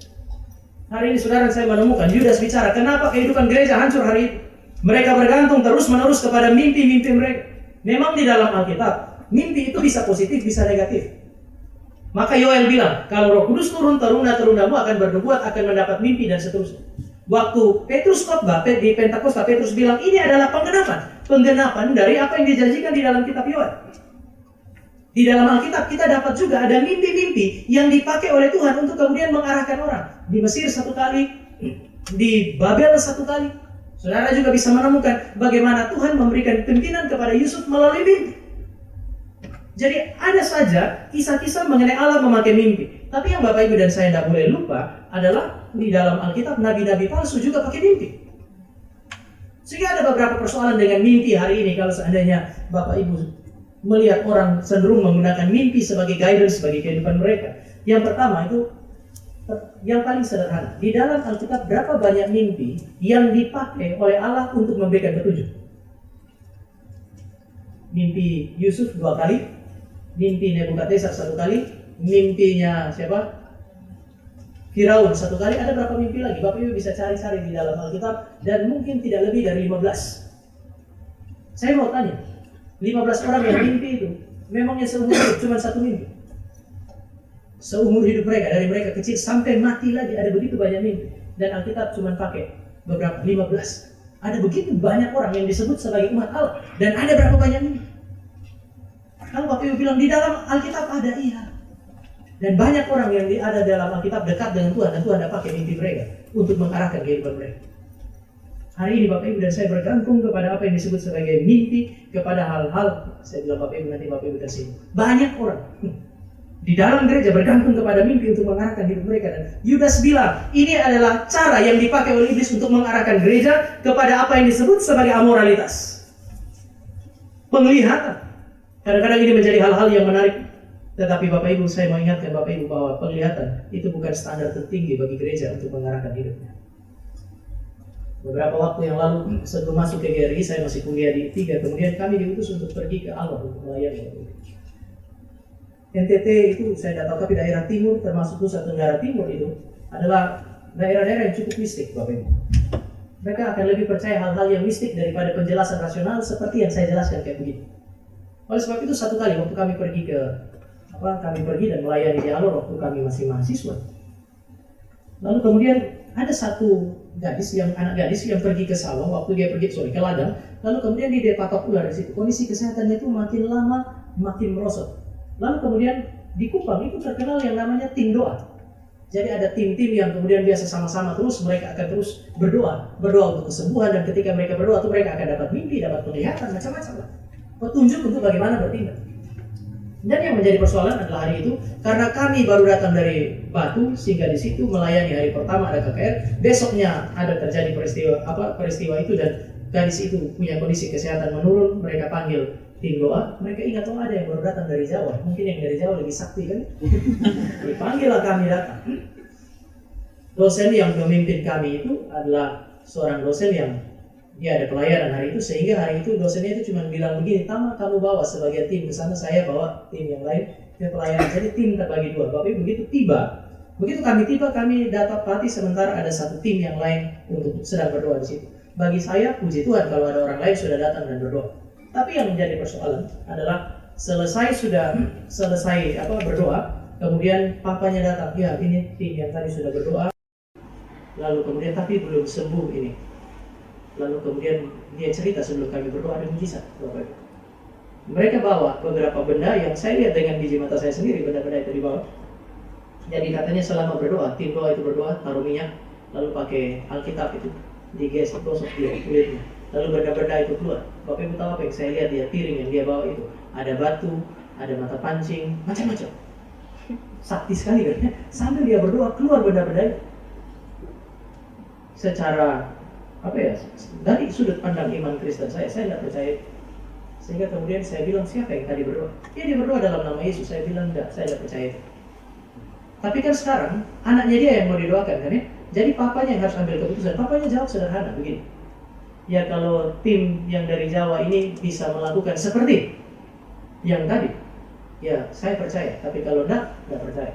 Hari ini saudara dan saya menemukan Yudas bicara, kenapa kehidupan gereja hancur hari itu? Mereka bergantung terus-menerus kepada mimpi-mimpi mereka. Memang di dalam Alkitab, mimpi itu bisa positif, bisa negatif. Maka Yoel bilang, kalau Roh Kudus turun, teruna-terunamu akan bernubuat, akan mendapat mimpi dan seterusnya. Waktu Petrus khotbah di Pentakosta, Petrus bilang ini adalah penggenapan dari apa yang dijanjikan di dalam kitab Yoel. Di dalam Alkitab kita dapat juga ada mimpi-mimpi yang dipakai oleh Tuhan untuk kemudian mengarahkan orang. Di Mesir 1 kali, di Babel 1 kali. Saudara juga bisa menemukan bagaimana Tuhan memberikan pimpinan kepada Yusuf melalui mimpi. Jadi ada saja kisah-kisah mengenai Allah memakai mimpi. Tapi yang Bapak Ibu dan saya tidak boleh lupa adalah di dalam Alkitab nabi-nabi palsu juga pakai mimpi. Sehingga ada beberapa persoalan dengan mimpi hari ini kalau seandainya Bapak Ibu melihat orang cenderung menggunakan mimpi sebagai guidance bagi kehidupan mereka. Yang pertama itu yang paling sederhana. Di dalam Alkitab berapa banyak mimpi yang dipakai oleh Allah untuk memberikan petunjuk? Mimpi Yusuf 2 kali. Mimpi Nebukadnezar 1 kali, mimpinya siapa? Firaun 1 kali, ada berapa mimpi lagi? Bapak Ibu bisa cari-cari di dalam Alkitab dan mungkin tidak lebih dari 15. Saya mau tanya, 15 orang yang mimpi itu, memangnya seumur hidup cuma 1 mimpi? Seumur hidup mereka, dari mereka kecil sampai mati lagi ada begitu banyak mimpi. Dan Alkitab cuma pakai beberapa, 15. Ada begitu banyak orang yang disebut sebagai umat Allah dan ada berapa banyak mimpi? Kalau Bapak Ibu bilang di dalam Alkitab ada, iya. Dan banyak orang yang ada dalam Alkitab dekat dengan Tuhan dan Tuhan tidak pakai mimpi mereka untuk mengarahkan kehidupan mereka. Hari ini Bapak Ibu dan saya bergantung kepada apa yang disebut sebagai mimpi, kepada hal-hal, saya bilang Bapak Ibu nanti Bapak Ibu kasih. Banyak orang di dalam gereja bergantung kepada mimpi untuk mengarahkan hidup mereka. Dan Yudas bilang, ini adalah cara yang dipakai oleh iblis untuk mengarahkan gereja kepada apa yang disebut sebagai amoralitas. Penglihatan. Kadang-kadang ini menjadi hal-hal yang menarik. Tetapi Bapak Ibu, saya mau ingatkan Bapak Ibu bahwa penglihatan itu bukan standar tertinggi bagi gereja untuk mengarahkan hidupnya. Beberapa waktu yang lalu sebelum masuk ke GRI, saya masih kuliah di 3. Kemudian kami diutus untuk pergi ke Alor untuk melayani. NTT itu saya tidak tahu, tapi daerah timur termasuk Nusa Tenggara Timur itu adalah daerah-daerah yang cukup mistik, Bapak Ibu. Mereka akan lebih percaya hal-hal yang mistik daripada penjelasan rasional seperti yang saya jelaskan kayak begini. Oleh sebab itu satu kali waktu kami pergi dan melayani di Alor waktu kami masih mahasiswa. Lalu kemudian ada satu anak gadis yang pergi ke sawah waktu dia pergi ke ladang, lalu kemudian dia patok ular di situ. Kondisi kesehatannya itu makin lama makin merosot. Lalu kemudian di Kupang itu terkenal yang namanya tim doa. Jadi ada tim-tim yang kemudian biasa sama-sama terus mereka akan terus berdoa untuk kesembuhan, dan ketika mereka berdoa itu mereka akan dapat mimpi, dapat penglihatan, macam-macam lah. Petunjuk untuk bagaimana bertindak. Dan yang menjadi persoalan adalah hari itu, karena kami baru datang dari Batu, sehingga di situ melayani hari pertama ada KKR, besoknya ada terjadi peristiwa itu, dan gadis itu punya kondisi kesehatan menurun, mereka panggil tim doa, mereka ingat ada yang baru datang dari Jawa, mungkin yang dari Jawa lebih sakti kan, dipanggil lah kami datang. Dosen yang memimpin kami itu adalah seorang dosen yang dia ada pelayanan hari itu, sehingga hari itu dosennya itu cuma bilang begini, Tama kamu bawa sebagai tim ke sana, saya bawa tim yang lain ke pelayanan. Jadi tim terbagi 2. Tapi begitu kami tiba, kami dapati sementara ada satu tim yang lain untuk sedang berdoa di situ. Bagi saya puji Tuhan kalau ada orang lain sudah datang dan berdoa. Tapi yang menjadi persoalan adalah selesai berdoa, kemudian papanya datang, ya ini tim yang tadi sudah berdoa, lalu kemudian tapi belum sembuh ini. Lalu kemudian dia cerita sebelum kami berdoa ada mujizat. Mereka bawa beberapa benda yang saya lihat dengan biji mata saya sendiri, benda-benda itu dibawa. Jadi katanya selama berdoa, tim doa itu berdoa, taruh minyak, lalu pakai Alkitab itu digesek, gosok dia kulitnya. Lalu benda-benda itu keluar. Bapak Ibu tahu apa yang saya lihat dia piring yang dia bawa itu? Ada batu, ada mata pancing, macam-macam. Sakti sekali kan? Sambil dia berdoa keluar benda-benda itu. Secara dari sudut pandang iman Kristen saya tidak percaya. Sehingga kemudian saya bilang, siapa yang tadi berdoa? Dia berdoa dalam nama Yesus. Saya bilang, enggak, saya tidak percaya itu. Tapi kan sekarang anaknya dia yang mau didoakan kan ya? Jadi papanya yang harus ambil keputusan. Papanya jawab sederhana begini, ya kalau tim yang dari Jawa ini bisa melakukan seperti yang tadi, ya saya percaya. Tapi kalau enggak percaya.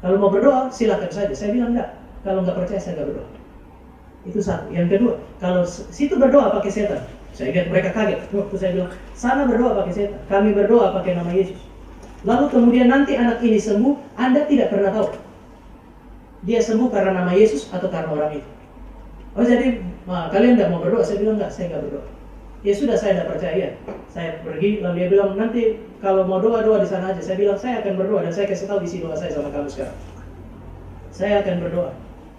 Kalau mau berdoa silakan saja. Saya bilang enggak, kalau enggak percaya saya enggak berdoa. Itu satu. Yang kedua, kalau situ berdoa pakai setan, saya lihat mereka kaget. Waktu saya bilang, sana berdoa pakai setan, kami berdoa pakai nama Yesus. Lalu kemudian nanti anak ini sembuh, Anda tidak pernah tahu dia sembuh karena nama Yesus atau karena orang itu. Oh jadi kalian tidak mau berdoa? Saya bilang enggak, saya enggak berdoa. Ya sudah, saya tidak percaya. Saya pergi, lalu dia bilang nanti kalau mau doa di sana aja. Saya bilang saya akan berdoa, dan saya kasih tahu isi doa saya sama kamu sekarang. Saya akan berdoa,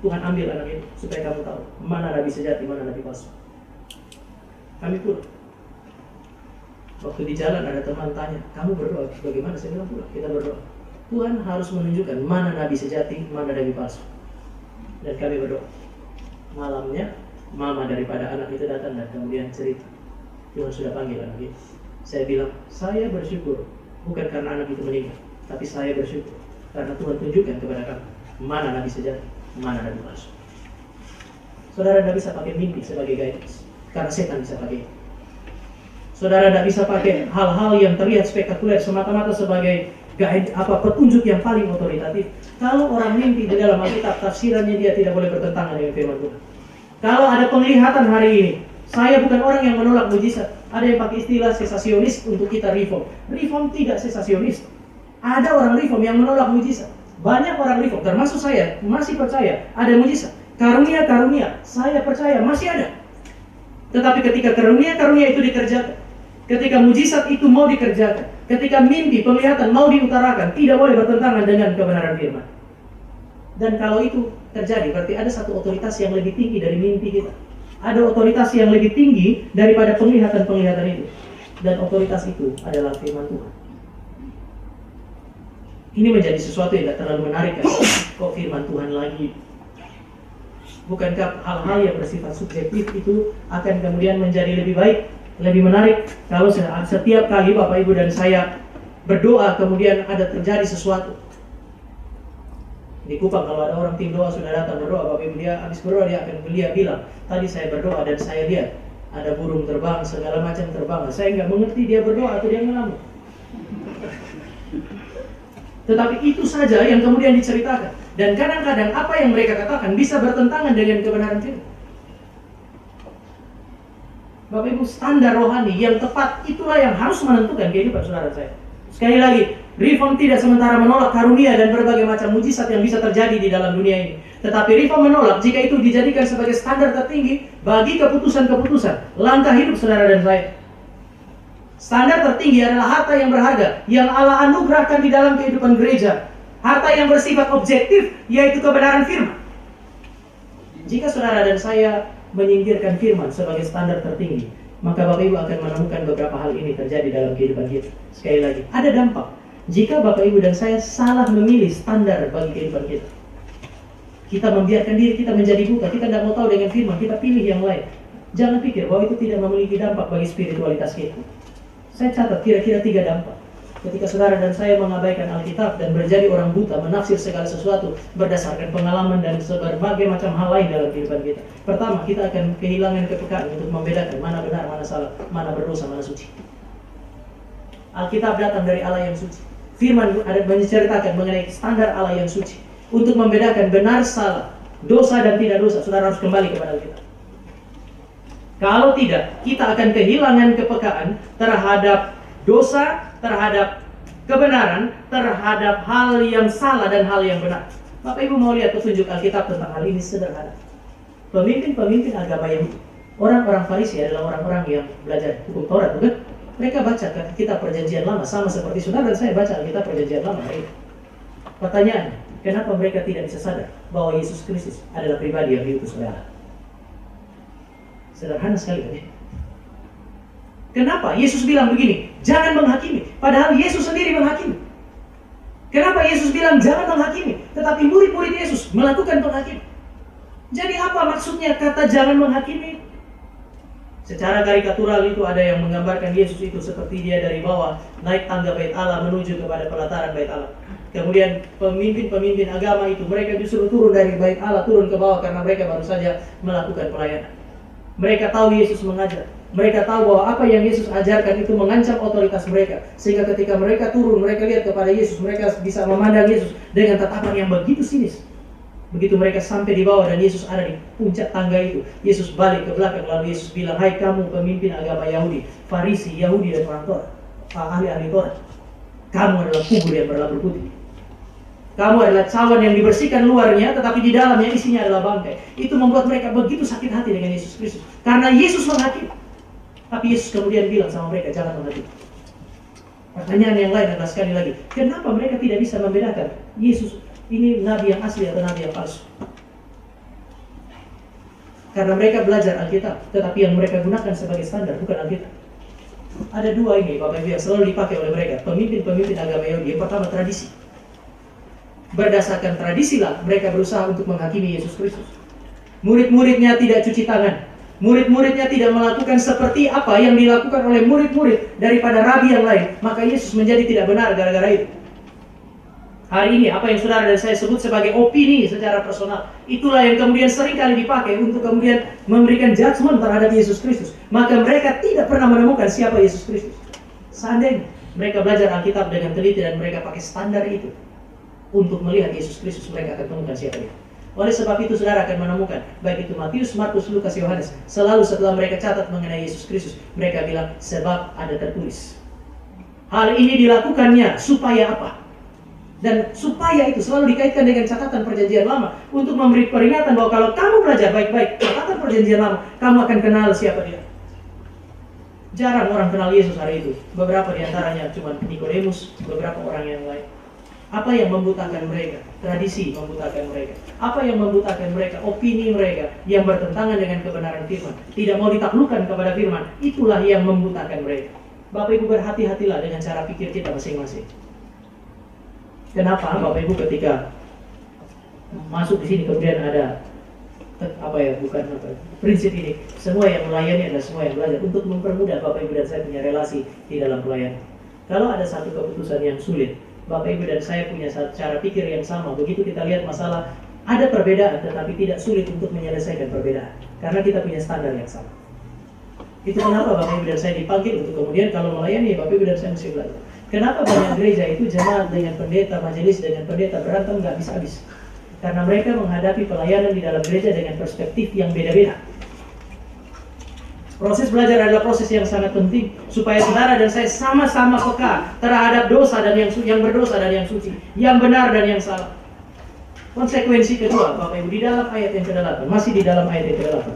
Tuhan ambil anak itu supaya kamu tahu mana nabi sejati, mana nabi palsu. Kami pulang. Waktu di jalan ada teman tanya, kamu berdoa bagaimana? Saya bilang pulang, kita berdoa. Tuhan harus menunjukkan mana nabi sejati, mana nabi palsu. Dan kami berdoa. Malamnya mama daripada anak itu datang dan kemudian cerita, Tuhan sudah panggil anak itu. Saya bilang, saya bersyukur bukan karena anak itu meninggal, tapi saya bersyukur karena Tuhan tunjukkan kepada kami mana nabi sejati, mana nabi palsu. Saudara tidak bisa pakai mimpi sebagai guidance, karena setan bisa pakai. Saudara tidak bisa pakai hal-hal yang terlihat spektakuler semata-mata sebagai petunjuk yang paling otoritatif. Kalau orang mimpi di dalam Alkitab, tafsirannya dia tidak boleh bertentangan dengan firman Tuhan. Kalau ada penglihatan hari ini, saya bukan orang yang menolak mujizat. Ada yang pakai istilah sesasionis untuk kita reform. Reform tidak sesasionis. Ada orang reform yang menolak mujizat. Banyak orang reform, termasuk saya, masih percaya ada mujizat. Karunia-karunia, saya percaya masih ada. Tetapi ketika karunia-karunia itu dikerjakan, ketika mujizat itu mau dikerjakan, ketika mimpi, penglihatan mau diutarakan, tidak boleh bertentangan dengan kebenaran firman. Dan kalau itu terjadi, berarti ada satu otoritas yang lebih tinggi dari mimpi kita. Ada otoritas yang lebih tinggi daripada penglihatan-penglihatan itu. Dan otoritas itu adalah firman Tuhan. Ini menjadi sesuatu yang tidak terlalu menarik kan? Kok firman Tuhan lagi? Bukankah hal-hal yang bersifat subjektif itu akan kemudian menjadi lebih baik, lebih menarik kalau setiap kali Bapak Ibu dan saya berdoa kemudian ada terjadi sesuatu. Di Kupang kalau ada orang tim doa sudah datang berdoa, Bapak Ibu, dia habis berdoa dia akan bilang, tadi saya berdoa dan saya lihat ada burung terbang, segala macam terbang. Saya nggak mengerti dia berdoa atau dia ngelamun. Tetapi itu saja yang kemudian diceritakan. Dan kadang-kadang apa yang mereka katakan bisa bertentangan dengan kebenaran firman. Bapak Ibu, standar rohani yang tepat itulah yang harus menentukan kehidupan saudara saya. Sekali lagi, Reform tidak sementara menolak karunia dan berbagai macam mujizat yang bisa terjadi di dalam dunia ini. Tetapi Reform menolak jika itu dijadikan sebagai standar tertinggi bagi keputusan-keputusan langkah hidup saudara dan saya. Standar tertinggi adalah harta yang berharga yang Allah anugerahkan di dalam kehidupan gereja. Harta yang bersifat objektif, yaitu kebenaran firman. Jika saudara dan saya menyingkirkan firman sebagai standar tertinggi, maka Bapak Ibu akan menemukan beberapa hal ini terjadi dalam kehidupan kita. Sekali lagi, ada dampak jika Bapak Ibu dan saya salah memilih standar bagi kehidupan kita. Kita membiarkan diri kita menjadi buta, kita tidak mau tahu dengan firman, kita pilih yang lain. Jangan pikir bahwa itu tidak memiliki dampak bagi spiritualitas kita. Saya catat kira-kira 3 dampak. Ketika saudara dan saya mengabaikan Alkitab dan menjadi orang buta, menafsir segala sesuatu berdasarkan pengalaman dan berbagai macam hal lain dalam kehidupan kita. Pertama, kita akan kehilangan kepekaan untuk membedakan mana benar, mana salah, mana berdosa, mana suci. Alkitab datang dari Allah yang suci. Firman ada menceritakan mengenai standar Allah yang suci. Untuk membedakan benar, salah, dosa dan tidak dosa, saudara harus kembali kepada Alkitab. Kalau tidak, kita akan kehilangan kepekaan terhadap dosa, terhadap kebenaran, terhadap hal yang salah dan hal yang benar. Bapak Ibu mau lihat petunjuk Alkitab tentang hal ini sederhana. Pemimpin-pemimpin agama Yahudi, orang-orang Farisi adalah orang-orang yang belajar hukum Taurat, bukan? Mereka baca kitab Perjanjian Lama sama seperti saudara dan saya baca kitab Perjanjian Lama. Pertanyaan, kenapa mereka tidak bisa sadar bahwa Yesus Kristus adalah pribadi yang diutus oleh Allah? Sederhana sekali kan ya? Kenapa Yesus bilang begini, jangan menghakimi, padahal Yesus sendiri menghakimi? Kenapa Yesus bilang jangan menghakimi, tetapi murid-murid Yesus melakukan penghakiman? Jadi apa maksudnya kata jangan menghakimi? Secara karikatural itu ada yang menggambarkan Yesus itu seperti dia dari bawah naik tangga bait Allah menuju kepada pelataran bait Allah. Kemudian pemimpin-pemimpin agama itu mereka justru turun dari bait Allah, turun ke bawah karena mereka baru saja melakukan pelayanan. Mereka tahu Yesus mengajar. Mereka tahu bahwa apa yang Yesus ajarkan itu mengancam otoritas mereka. Sehingga ketika mereka turun, mereka lihat kepada Yesus, mereka bisa memandang Yesus dengan tatapan yang begitu sinis. Begitu mereka sampai di bawah dan Yesus ada di puncak tangga itu, Yesus balik ke belakang lalu Yesus bilang, hai kamu pemimpin agama Yahudi, Farisi, Yahudi dan orang Taurat, ahli-ahli Taurat, kamu adalah kubur yang berlapur putih. Kamu adalah cawan yang dibersihkan luarnya, tetapi di dalamnya isinya adalah bangkai. Itu membuat mereka begitu sakit hati dengan Yesus Kristus. Karena Yesus menghakimi. Tapi Yesus kemudian bilang sama mereka, jangan menghakimi. Pertanyaan yang lain adalah sekali lagi, kenapa mereka tidak bisa membedakan Yesus ini nabi yang asli atau nabi yang palsu? Karena mereka belajar Alkitab, tetapi yang mereka gunakan sebagai standar bukan Alkitab. Ada 2 ini Bapak Ibu yang selalu dipakai oleh mereka, pemimpin-pemimpin agama Yahudi. Yang pertama, tradisi. Berdasarkan tradisi lah mereka berusaha untuk menghakimi Yesus Kristus. Murid-muridnya tidak cuci tangan. Murid-muridnya tidak melakukan seperti apa yang dilakukan oleh murid-murid daripada rabi yang lain. Maka Yesus menjadi tidak benar gara-gara itu. Hari ini apa yang saudara dan saya sebut sebagai opini secara personal, itulah yang kemudian sering kali dipakai untuk kemudian memberikan judgment terhadap Yesus Kristus. Maka mereka tidak pernah menemukan siapa Yesus Kristus. Seandainya mereka belajar Alkitab dengan teliti dan mereka pakai standar itu untuk melihat Yesus Kristus, mereka akan temukan siapa dia. Oleh sebab itu saudara akan menemukan, baik itu Matius, Markus, Lukas, Yohanes, selalu setelah mereka catat mengenai Yesus Kristus, mereka bilang, sebab ada tertulis. Hal ini dilakukannya supaya apa? Dan supaya itu selalu dikaitkan dengan catatan Perjanjian Lama untuk memberi peringatan bahwa kalau kamu belajar baik-baik catatan Perjanjian Lama, kamu akan kenal siapa dia. Jarang orang kenal Yesus hari itu. Beberapa diantaranya cuma Nikodemus, beberapa orang yang lain. Apa yang membutakan mereka? Tradisi membutakan mereka. Apa yang membutakan mereka? Opini mereka yang bertentangan dengan kebenaran firman. Tidak mau ditaklukkan kepada firman. Itulah yang membutakan mereka. Bapak Ibu berhati-hatilah dengan cara pikir kita masing-masing. Kenapa Bapak Ibu ketika masuk di sini kemudian ada prinsip ini, semua yang melayani adalah semua yang belajar, untuk mempermudah Bapak Ibu dan saya punya relasi di dalam pelayanan. Kalau ada satu keputusan yang sulit, Bapak Ibu dan saya punya cara pikir yang sama. Begitu kita lihat masalah, ada perbedaan tetapi tidak sulit untuk menyelesaikan perbedaan, karena kita punya standar yang sama. Itu kenapa Bapak Ibu dan saya dipanggil untuk kemudian kalau melayani, Bapak Ibu dan saya mesti belajar. Kenapa banyak gereja itu jemaat dengan pendeta, majelis dengan pendeta berantem nggak habis-habis? Karena mereka menghadapi pelayanan di dalam gereja dengan perspektif yang beda-beda. Proses belajar adalah proses yang sangat penting supaya saudara dan saya sama-sama peka terhadap dosa dan yang berdosa dan yang suci, yang benar dan yang salah. Konsekuensi kedua, Bapak Ibu, di dalam ayat yang ke-8, masih di dalam ayat yang ke-8.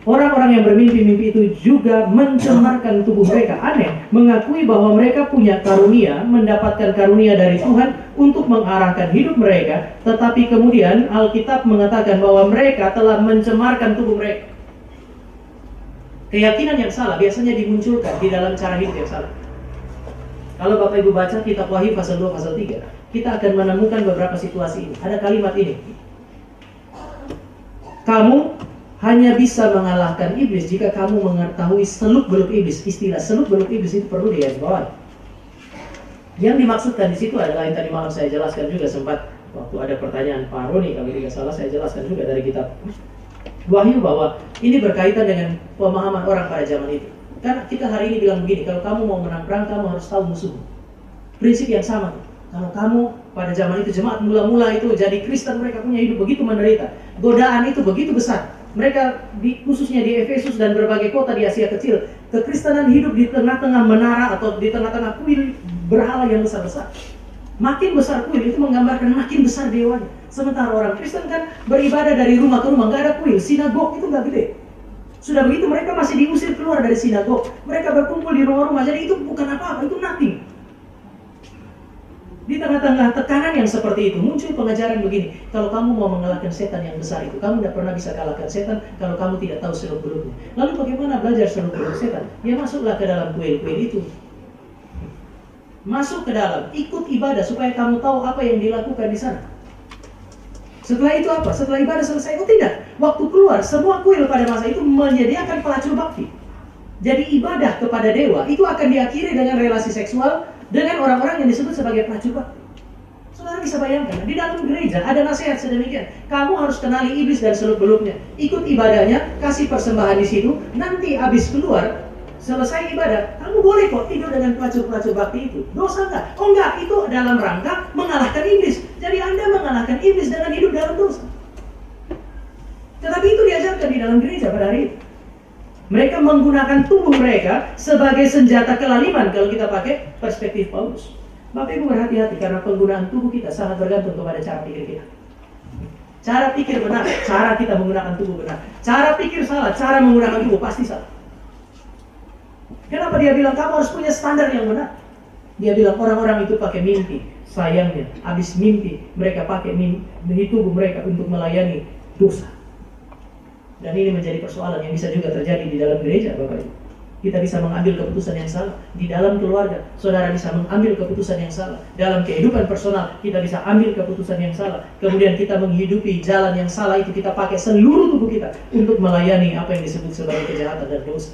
Orang-orang yang bermimpi-mimpi itu juga mencemarkan tubuh mereka. Aneh, mengakui bahwa mereka punya karunia, mendapatkan karunia dari Tuhan untuk mengarahkan hidup mereka, tetapi kemudian Alkitab mengatakan bahwa mereka telah mencemarkan tubuh mereka. Keyakinan yang salah biasanya dimunculkan di dalam cara hidup yang salah. Kalau Bapak Ibu baca kitab Wahyu pasal 2, pasal 3, kita akan menemukan beberapa situasi ini. Ada kalimat ini. Kamu hanya bisa mengalahkan iblis jika kamu mengetahui seluk-beluk iblis. Istilah seluk-beluk iblis itu perlu digarisbawahi. Yang dimaksudkan di situ adalah yang tadi malam saya jelaskan juga, sempat waktu ada pertanyaan Pak Roni, kalau tidak salah saya jelaskan juga dari kitab Wahyu, bahwa ini berkaitan dengan pemahaman orang pada zaman itu. Karena kita hari ini bilang begini, kalau kamu mau menang perang, kamu harus tahu musuh. Prinsip yang sama. Kalau kamu pada zaman itu, jemaat mula-mula itu jadi Kristen, mereka punya hidup begitu menderita. Godaan itu begitu besar. Mereka khususnya di Efesus dan berbagai kota di Asia Kecil, kekristenan hidup di tengah-tengah menara atau di tengah-tengah kuil berhala yang besar-besar. Makin besar kuil itu menggambarkan makin besar dewanya. Sementara orang Kristen kan beribadah dari rumah ke rumah, nggak ada kuil. Sinagog itu nggak gede. Sudah begitu mereka masih diusir keluar dari sinagog. Mereka berkumpul di rumah-rumah, jadi itu bukan apa-apa, itu nothing. Di tengah-tengah tekanan yang seperti itu muncul pengajaran begini, kalau kamu mau mengalahkan setan yang besar itu, kamu tidak pernah bisa kalahkan setan kalau kamu tidak tahu seluk-beluknya. Lalu bagaimana belajar seluk-beluk setan? Ya masuklah ke dalam kuil-kuil itu. Masuk ke dalam, ikut ibadah supaya kamu tahu apa yang dilakukan di sana. Setelah itu apa? Setelah ibadah selesai, oh tidak. Waktu keluar, semua kuil pada masa itu menyediakan pelacur bakti. Jadi ibadah kepada dewa itu akan diakhiri dengan relasi seksual dengan orang-orang yang disebut sebagai pelacur bakti. Saudara bisa bayangkan, di dalam gereja ada nasihat sedemikian. Kamu harus kenali iblis dan seluk-beluknya. Ikut ibadahnya, kasih persembahan di situ. Nanti habis keluar, selesai ibadah, kamu boleh kok tidur dengan pelacur-pelacur bakti itu. Dosa enggak? Oh enggak, itu dalam rangka mengalahkan iblis. Jadi Anda mengalahkan iblis dengan hidup dalam dosa. Tetapi itu diajarkan di dalam gereja pada hari itu. Mereka menggunakan tubuh mereka sebagai senjata kelaliman kalau kita pakai perspektif Paulus. Bapak Ibu berhati-hati karena penggunaan tubuh kita sangat bergantung kepada cara pikir kita. Cara pikir benar, cara kita menggunakan tubuh benar. Cara pikir salah, cara menggunakan tubuh pasti salah. Kenapa dia bilang kamu harus punya standar yang benar? Dia bilang orang-orang itu pakai mimpi. Sayangnya, habis mimpi mereka pakai tubuh mereka untuk melayani dosa. Dan ini menjadi persoalan yang bisa juga terjadi di dalam gereja, Bapak Ibu. Kita bisa mengambil keputusan yang salah. Di dalam keluarga, saudara bisa mengambil keputusan yang salah. Dalam kehidupan personal, kita bisa ambil keputusan yang salah. Kemudian kita menghidupi jalan yang salah itu, kita pakai seluruh tubuh kita untuk melayani apa yang disebut sebagai kejahatan dan dosa.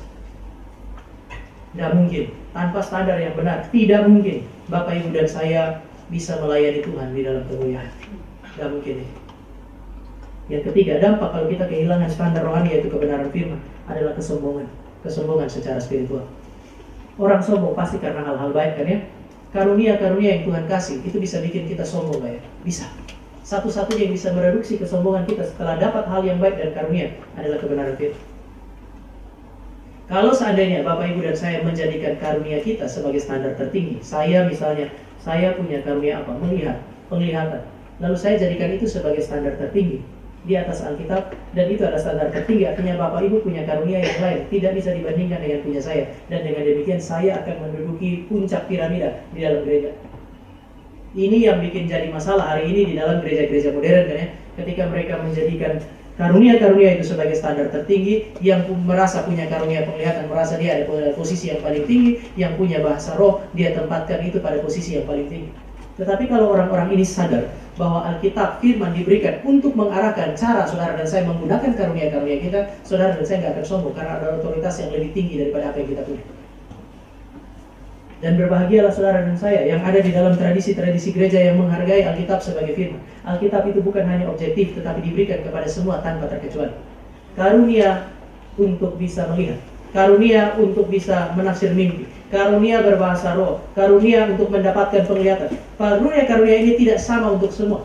Tidak mungkin, tanpa standar yang benar, tidak mungkin Bapak Ibu dan saya bisa melayani Tuhan di dalam kemuliaan. Tidak mungkin. Yang ketiga, dampak kalau kita kehilangan standar rohani, yaitu kebenaran firman, adalah kesombongan. Kesombongan secara spiritual. Orang sombong pasti karena hal-hal baik kan ya. Karunia-karunia yang Tuhan kasih itu bisa bikin kita sombong gak ya? Bisa. Satu-satunya yang bisa mereduksi kesombongan kita setelah dapat hal yang baik dan karunia adalah kebenaran firman. Kalau seandainya Bapak Ibu dan saya menjadikan karunia kita sebagai standar tertinggi, saya misalnya, saya punya karunia apa? Melihat, penglihatan. Lalu saya jadikan itu sebagai standar tertinggi. di atas Alkitab, dan itu adalah standar tertinggi. Artinya Bapak Ibu punya karunia yang lain, tidak bisa dibandingkan dengan punya saya. Dan dengan demikian saya akan menduduki puncak piramida di dalam gereja. Ini yang bikin jadi masalah hari ini di dalam gereja-gereja modern kan ya. Ketika mereka menjadikan karunia-karunia itu sebagai standar tertinggi, yang merasa punya karunia penglihatan merasa dia ada posisi yang paling tinggi, yang punya bahasa roh dia tempatkan itu pada posisi yang paling tinggi. Tetapi kalau orang-orang ini sadar bahwa Alkitab firman diberikan untuk mengarahkan cara saudara dan saya menggunakan karunia-karunia kita, saudara dan saya nggak akan sombong karena ada otoritas yang lebih tinggi daripada apa yang kita punya. Dan berbahagialah saudara dan saya yang ada di dalam tradisi-tradisi gereja yang menghargai Alkitab sebagai firman. Alkitab itu bukan hanya objektif, tetapi diberikan kepada semua tanpa terkecuali. Karunia untuk bisa melihat, karunia untuk bisa menafsir mimpi, karunia berbahasa roh, karunia untuk mendapatkan penglihatan. Karunia-karunia ini tidak sama untuk semua.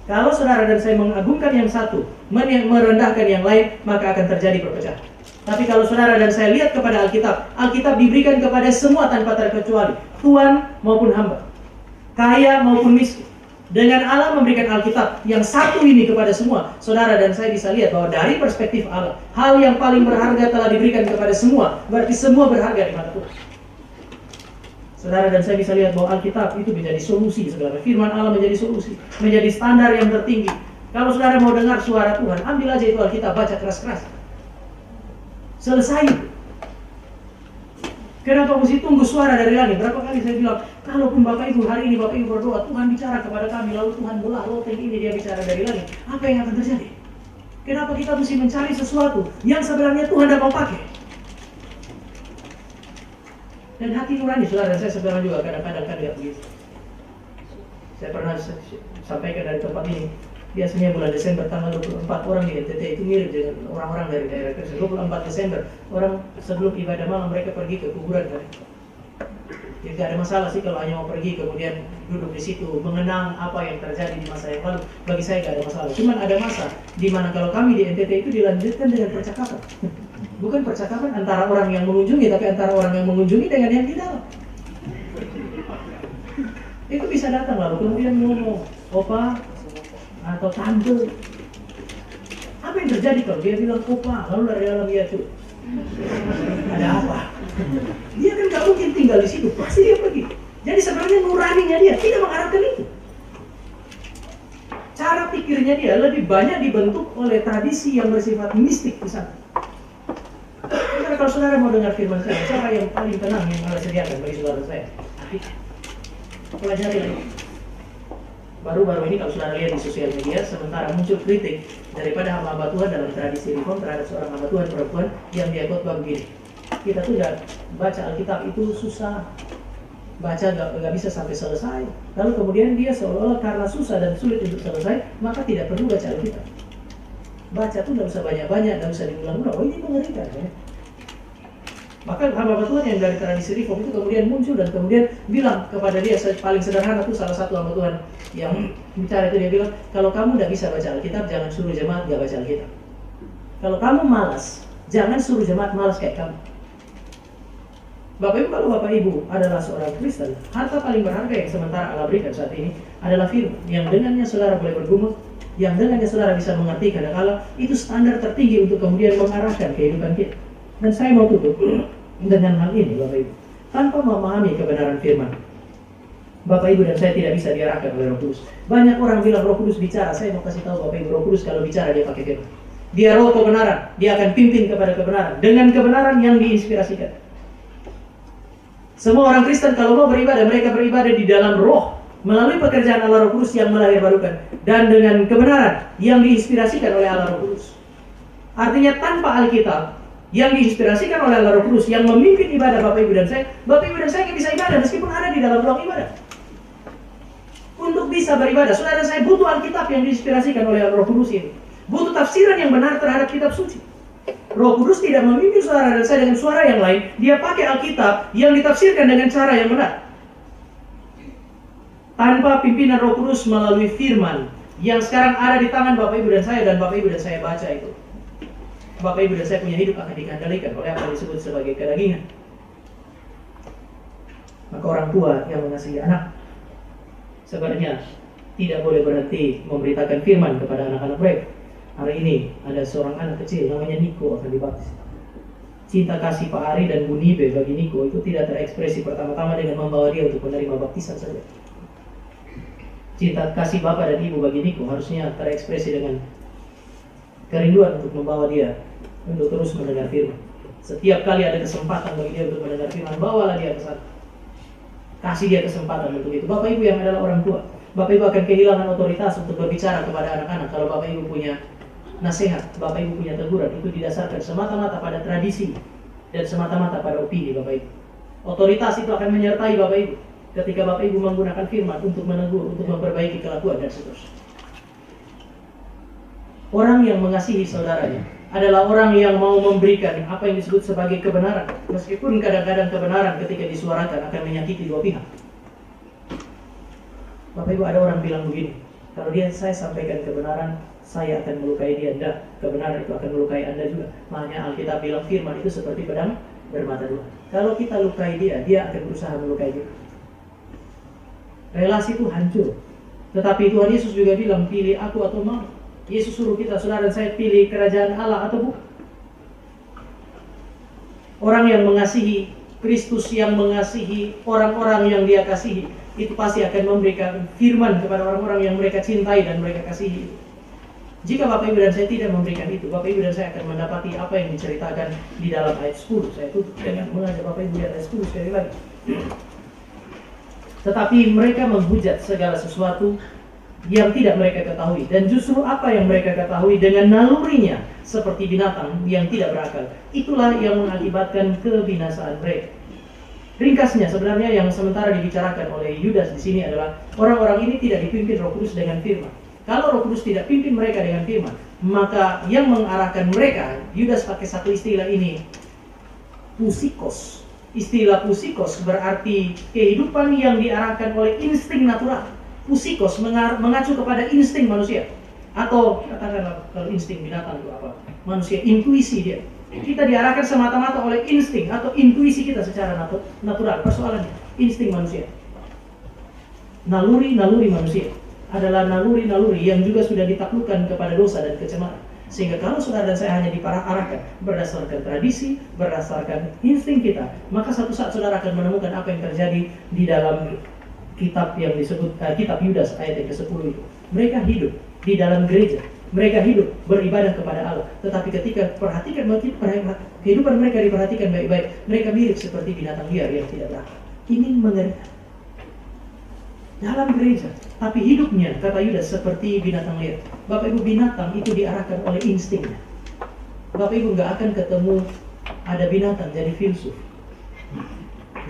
Kalau saudara dan saya mengagungkan yang satu, merendahkan yang lain, maka akan terjadi perpecahan. Tapi kalau saudara dan saya lihat kepada Alkitab, Alkitab diberikan kepada semua tanpa terkecuali, tuan maupun hamba, kaya maupun miskin. Dengan Allah memberikan Alkitab yang satu ini kepada semua, saudara dan saya bisa lihat bahwa dari perspektif Allah, hal yang paling berharga telah diberikan kepada semua, berarti semua berharga di mata Tuhan. Saudara dan saya bisa lihat bahwa Alkitab itu menjadi solusi sebenarnya. Firman Allah menjadi solusi, menjadi standar yang tertinggi. Kalau saudara mau dengar suara Tuhan, ambil aja itu Alkitab, baca keras-keras. Selesai. Kenapa mesti tunggu suara dari langit? Berapa kali saya bilang, kalaupun Bapak Ibu hari ini Bapak Ibu berdoa, Tuhan bicara kepada kami, lalu Tuhan belah loteng ini dia bicara dari langit. Apa yang akan terjadi? Kenapa kita mesti mencari sesuatu yang sebenarnya Tuhan tidak mau pakai? Dan hati nurani saudara, saya sebenarnya juga kadang-kadang kan lihat begitu. Saya pernah sampaikan dari tempat ini. Biasanya bulan Desember tanggal 24 orang di NTT itu mirip dengan orang-orang dari daerah Kristen. 24 Desember orang sebelum ibadah malam mereka pergi ke kuburan kan. Jadi tidak ada masalah sih kalau hanya mau pergi kemudian duduk di situ mengenang apa yang terjadi di masa yang lalu. Bagi saya tidak ada masalah. Cuman ada masa di mana kalau kami di NTT itu dilanjutkan dengan percakapan. Bukan percakapan antara orang yang mengunjungi, tapi antara orang yang mengunjungi dengan yang di dalam. Itu bisa datang lalu kemudian ngomong, opa atau tante, apa yang terjadi kalau dia bilang opa, lalu dari dalam dia tuh ada apa? Dia kan gak mungkin tinggal di situ, pasti dia pergi. Jadi sebenarnya nuraninya dia tidak mengarahkan itu. Cara pikirnya dia lebih banyak dibentuk oleh tradisi yang bersifat mistik di sana. Karena kalau saudara mau dengar firman saya, cara yang paling tenang yang Allah sediakan bagi saudara saya, pelajari lagi. Baru-baru ini kalau saudara lihat di sosial media, sementara muncul kritik daripada hamba Tuhan dalam tradisi reform terhadap seorang hamba Tuhan perempuan yang dia khotbah begini. Kita tuh udah baca Alkitab itu susah, baca gak bisa sampai selesai. Lalu kemudian dia seolah-olah karena susah dan sulit untuk selesai, maka tidak perlu baca Alkitab. Baca tuh gak usah banyak-banyak, gak usah diulang-ulang. Oh ini mengerikan ya. Maka hamba Tuhan yang dari tradisi reform itu kemudian muncul dan kemudian bilang kepada dia, paling sederhana tuh salah satu hamba Tuhan yang bicara itu, dia bilang, kalau kamu tidak bisa baca Alkitab, jangan suruh jemaat gak baca Alkitab. Kalau kamu malas, jangan suruh jemaat malas kayak kamu. Bapak Ibu, kalau Bapak Ibu adalah seorang Kristen, harta paling berharga yang sementara Allah berikan saat ini adalah firman, yang dengannya saudara boleh bergumul, yang dengannya saudara bisa mengerti kehendak Allah. Itu standar tertinggi untuk kemudian mengarahkan kehidupan kita. Dan saya mau tutup dengan hal ini, Bapak Ibu. Tanpa memahami kebenaran firman, Bapak Ibu dan saya tidak bisa diarahkan oleh Roh Kudus. Banyak orang bilang Roh Kudus bicara. Saya mau kasih tahu Bapak Ibu, Roh Kudus kalau bicara dia pakai firman. Dia roh kebenaran, dia akan pimpin kepada kebenaran dengan kebenaran yang diinspirasikan. Semua orang Kristen kalau mau beribadah, mereka beribadah di dalam roh melalui pekerjaan Allah Roh Kudus yang melahirbarukan dan dengan kebenaran yang diinspirasikan oleh Allah Roh Kudus. Artinya tanpa Alkitab yang diinspirasikan oleh Allah Roh Kudus yang memimpin ibadah Bapak Ibu dan saya nggak bisa ibadah meskipun ada di dalam ruang ibadah. Untuk bisa beribadah, saudara saya butuh Alkitab yang diinspirasikan oleh Allah Roh Kudus ini. Butuh tafsiran yang benar terhadap kitab suci. Roh Kudus tidak memimpin saudara dan saya dengan suara yang lain. Dia pakai Alkitab yang ditafsirkan dengan cara yang benar. Tanpa pimpinan Roh Kudus melalui firman yang sekarang ada di tangan Bapak Ibu dan saya, dan Bapak Ibu dan saya baca itu, Bapak Ibu dan saya punya hidup akan dikendalikan oleh apa yang disebut sebagai kedagingan. Maka orang tua yang mengasihi anak sebenarnya tidak boleh berhenti memberitakan firman kepada anak-anak mereka. Hari ini ada seorang anak kecil namanya Niko akan dibaptis. Cinta kasih Pak Ari dan Bu Nibe bagi Niko itu tidak terekspresi pertama-tama dengan membawa dia untuk menerima baptisan saja. Cinta kasih Bapak dan Ibu bagi Niko harusnya terekspresi dengan kerinduan untuk membawa dia untuk terus mendengar firman. Setiap kali ada kesempatan bagi dia untuk mendengar firman, bawalah dia ke sana. Kasih dia kesempatan untuk itu. Bapak Ibu yang adalah orang tua, Bapak Ibu akan kehilangan otoritas untuk berbicara kepada anak-anak kalau Bapak Ibu punya nasihat, Bapak Ibu punya teguran, itu didasarkan semata-mata pada tradisi dan semata-mata pada opini Bapak Ibu. Otoritas itu akan menyertai Bapak Ibu ketika Bapak Ibu menggunakan firman untuk menegur, untuk memperbaiki kelakuan dan seterusnya. Orang yang mengasihi saudaranya adalah orang yang mau memberikan apa yang disebut sebagai kebenaran, meskipun kadang-kadang kebenaran ketika disuarakan akan menyakiti dua pihak. Bapak Ibu, ada orang bilang begini, kalau saya sampaikan kebenaran, saya akan melukai dia. Tidak, kebenaran itu akan melukai Anda juga. Makanya Alkitab bilang firman itu seperti pedang bermata dua. Kalau kita lukai dia, dia akan berusaha melukai kita. Relasi itu hancur. Tetapi Tuhan Yesus juga bilang, pilih aku atau mau. Yesus suruh kita, saudara dan saya, pilih kerajaan Allah atau bukan. Orang yang mengasihi Kristus, yang mengasihi orang-orang yang dia kasihi, itu pasti akan memberikan firman kepada orang-orang yang mereka cintai dan mereka kasihi. Jika Bapak Ibu dan saya tidak memberikan itu, Bapak Ibu dan saya akan mendapati apa yang diceritakan di dalam ayat 10. Saya tutup dengan mengajak Bapak Ibu lihat ayat 10 sekali lagi. Tetapi mereka menghujat segala sesuatu yang tidak mereka ketahui, dan justru apa yang mereka ketahui dengan nalurinya seperti binatang yang tidak berakal, itulah yang mengakibatkan kebinasaan mereka. Ringkasnya, sebenarnya yang sementara dibicarakan oleh Yudas di sini adalah orang-orang ini tidak dipimpin Roh Kudus dengan firman. Kalau Roh Kudus tidak pimpin mereka dengan firman, maka yang mengarahkan mereka, Yudas pakai satu istilah ini, pusikos. Istilah pusikos berarti kehidupan yang diarahkan oleh insting natural. Pusikos mengacu kepada insting manusia, atau katakanlah kalau insting binatang itu apa? Manusia, intuisi dia. Kita diarahkan semata-mata oleh insting atau intuisi kita secara natural. Persoalannya insting manusia, naluri manusia adalah naluri yang juga sudah ditaklukkan kepada dosa dan kecemaran. Sehingga kalau saudara dan saya hanya diarahkan berdasarkan tradisi, berdasarkan insting kita, maka satu saat saudara akan menemukan apa yang terjadi di dalam kitab yang disebut kitab Yudas ayat yang ke-10 itu. Mereka hidup di dalam gereja, mereka hidup beribadah kepada Allah, tetapi ketika perhatikan kehidupan mereka diperhatikan baik-baik, mereka mirip seperti binatang liar yang tidak berakal. Ini mengerikan. Dalam gereja, tapi hidupnya, kata Yudas, seperti binatang liar. Bapak Ibu, binatang itu diarahkan oleh instingnya. Bapak Ibu nggak akan ketemu ada binatang jadi filsuf,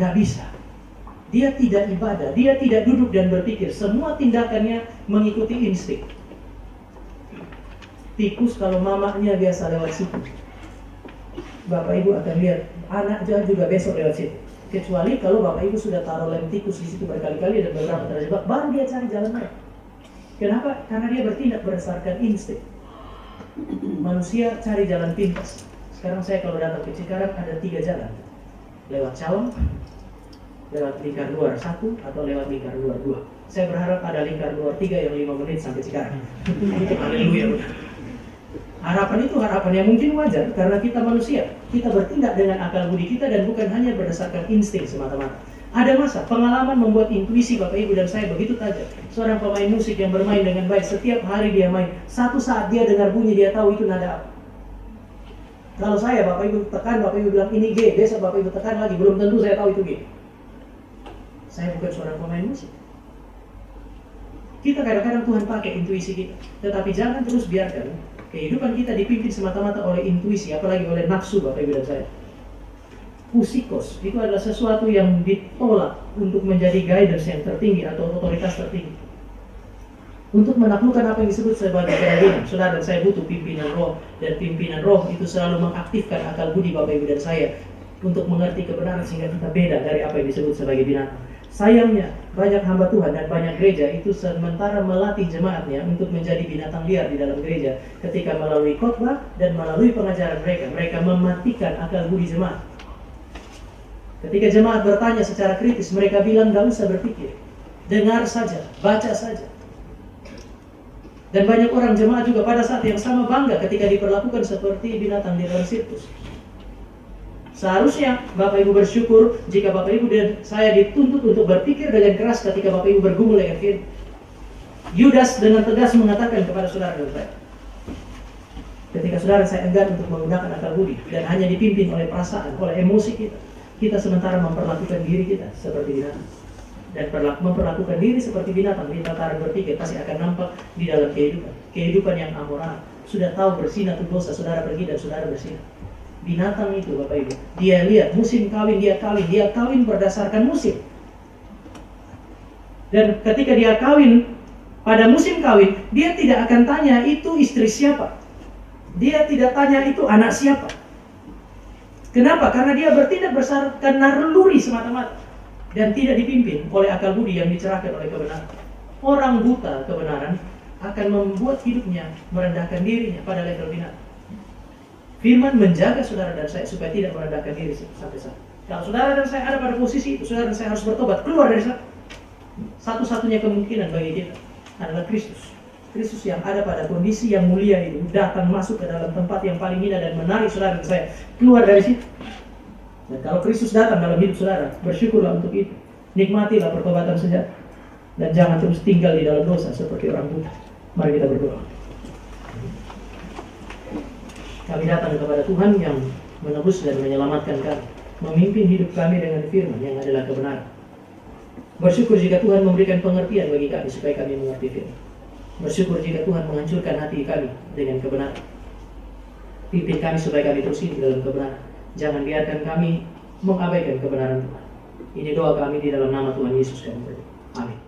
nggak bisa. Dia tidak ibadah, dia tidak duduk dan berpikir. Semua tindakannya mengikuti insting. Tikus kalau mamanya biasa lewat situ, Bapak Ibu akan lihat anaknya juga besok lewat situ. Kecuali kalau Bapak Ibu sudah taruh lem tikus di situ berkali-kali dan beberapa terjebak, baru dia cari jalan lain. Kenapa? Karena dia bertindak berdasarkan insting. Manusia cari jalan pintas. Sekarang saya kalau datang ke Cikarang ada 3 jalan. Lewat Cawang, lewat lingkar luar 1, atau lewat lingkar luar 2. Saya berharap ada lingkar luar 3 yang 5 menit sampai Cikarang. Haleluya. Harapan itu harapan yang mungkin wajar karena kita manusia. Kita bertindak dengan akal budi kita dan bukan hanya berdasarkan insting semata-mata. Ada masa pengalaman membuat intuisi Bapak Ibu dan saya begitu tajam. Seorang pemain musik yang bermain dengan baik, setiap hari dia main, satu saat dia dengar bunyi, dia tahu itu nada apa. Kalau saya, Bapak Ibu tekan, Bapak Ibu bilang ini G, besok Bapak Ibu tekan lagi, belum tentu saya tahu itu G. Saya bukan seorang pemain musik. Kita kadang-kadang Tuhan pakai intuisi kita, tetapi jangan terus biarkan kehidupan kita dipimpin semata-mata oleh intuisi, apalagi oleh nafsu Bapak Ibu dan saya. Pusikos itu adalah sesuatu yang ditolak untuk menjadi guidance yang tertinggi atau otoritas tertinggi. Untuk menaklukkan apa yang disebut sebagai kerajinan, saudara dan saya butuh pimpinan roh, dan pimpinan roh itu selalu mengaktifkan akal budi Bapak Ibu dan saya untuk mengerti kebenaran sehingga kita beda dari apa yang disebut sebagai binatang. Sayangnya banyak hamba Tuhan dan banyak gereja itu sementara melatih jemaatnya untuk menjadi binatang liar di dalam gereja. Ketika melalui khotbah dan melalui pengajaran mereka mematikan akal budi jemaat. Ketika jemaat bertanya secara kritis, mereka bilang gak usah berpikir, dengar saja, baca saja. Dan banyak orang jemaat juga pada saat yang sama bangga ketika diperlakukan seperti binatang di dalam sirkus. Seharusnya Bapak Ibu bersyukur jika Bapak Ibu dan saya dituntut untuk berpikir dengan keras ketika Bapak Ibu bergumul dengan firman. Yudas dengan tegas mengatakan kepada saudara dan saya, ketika saudara saya enggan untuk menggunakan akal budi dan hanya dipimpin oleh perasaan, oleh emosi kita, kita sementara memperlakukan diri kita seperti binatang. Dan memperlakukan diri seperti binatang di tataran berpikir pasti akan nampak di dalam kehidupan yang amoral. Sudah tahu bersinah itu dosa, saudara pergi dan saudara bersinah. Binatang itu Bapak Ibu, dia lihat musim kawin, dia kawin berdasarkan musim. Dan ketika dia kawin, pada musim kawin, dia tidak akan tanya itu istri siapa. Dia tidak tanya itu anak siapa. Kenapa? Karena dia bertindak berdasarkan naluri semata-mata dan tidak dipimpin oleh akal budi yang dicerahkan oleh kebenaran. Orang buta kebenaran akan membuat hidupnya merendahkan dirinya pada level binatang. Firman menjaga saudara dan saya supaya tidak merendahkan diri sampai saat. Kalau saudara dan saya ada pada posisi itu, saudara dan saya harus bertobat keluar dari sana. Satu-satunya kemungkinan bagi kita adalah Kristus. Kristus yang ada pada kondisi yang mulia itu datang masuk ke dalam tempat yang paling hina dan menarik saudara dan saya keluar dari situ. Dan kalau Kristus datang dalam hidup saudara, bersyukurlah untuk itu. Nikmatilah pertobatan sejati. Dan jangan terus tinggal di dalam dosa seperti orang buta. Mari kita berdoa. Kami datang kepada Tuhan yang menebus dan menyelamatkan kami, memimpin hidup kami dengan firman yang adalah kebenaran. Bersyukur jika Tuhan memberikan pengertian bagi kami supaya kami mengerti firman. Bersyukur jika Tuhan menghancurkan hati kami dengan kebenaran. Pimpin kami supaya kami terus hidup dalam kebenaran. Jangan biarkan kami mengabaikan kebenaran Tuhan. Ini doa kami di dalam nama Tuhan Yesus kami berdoa. Amin.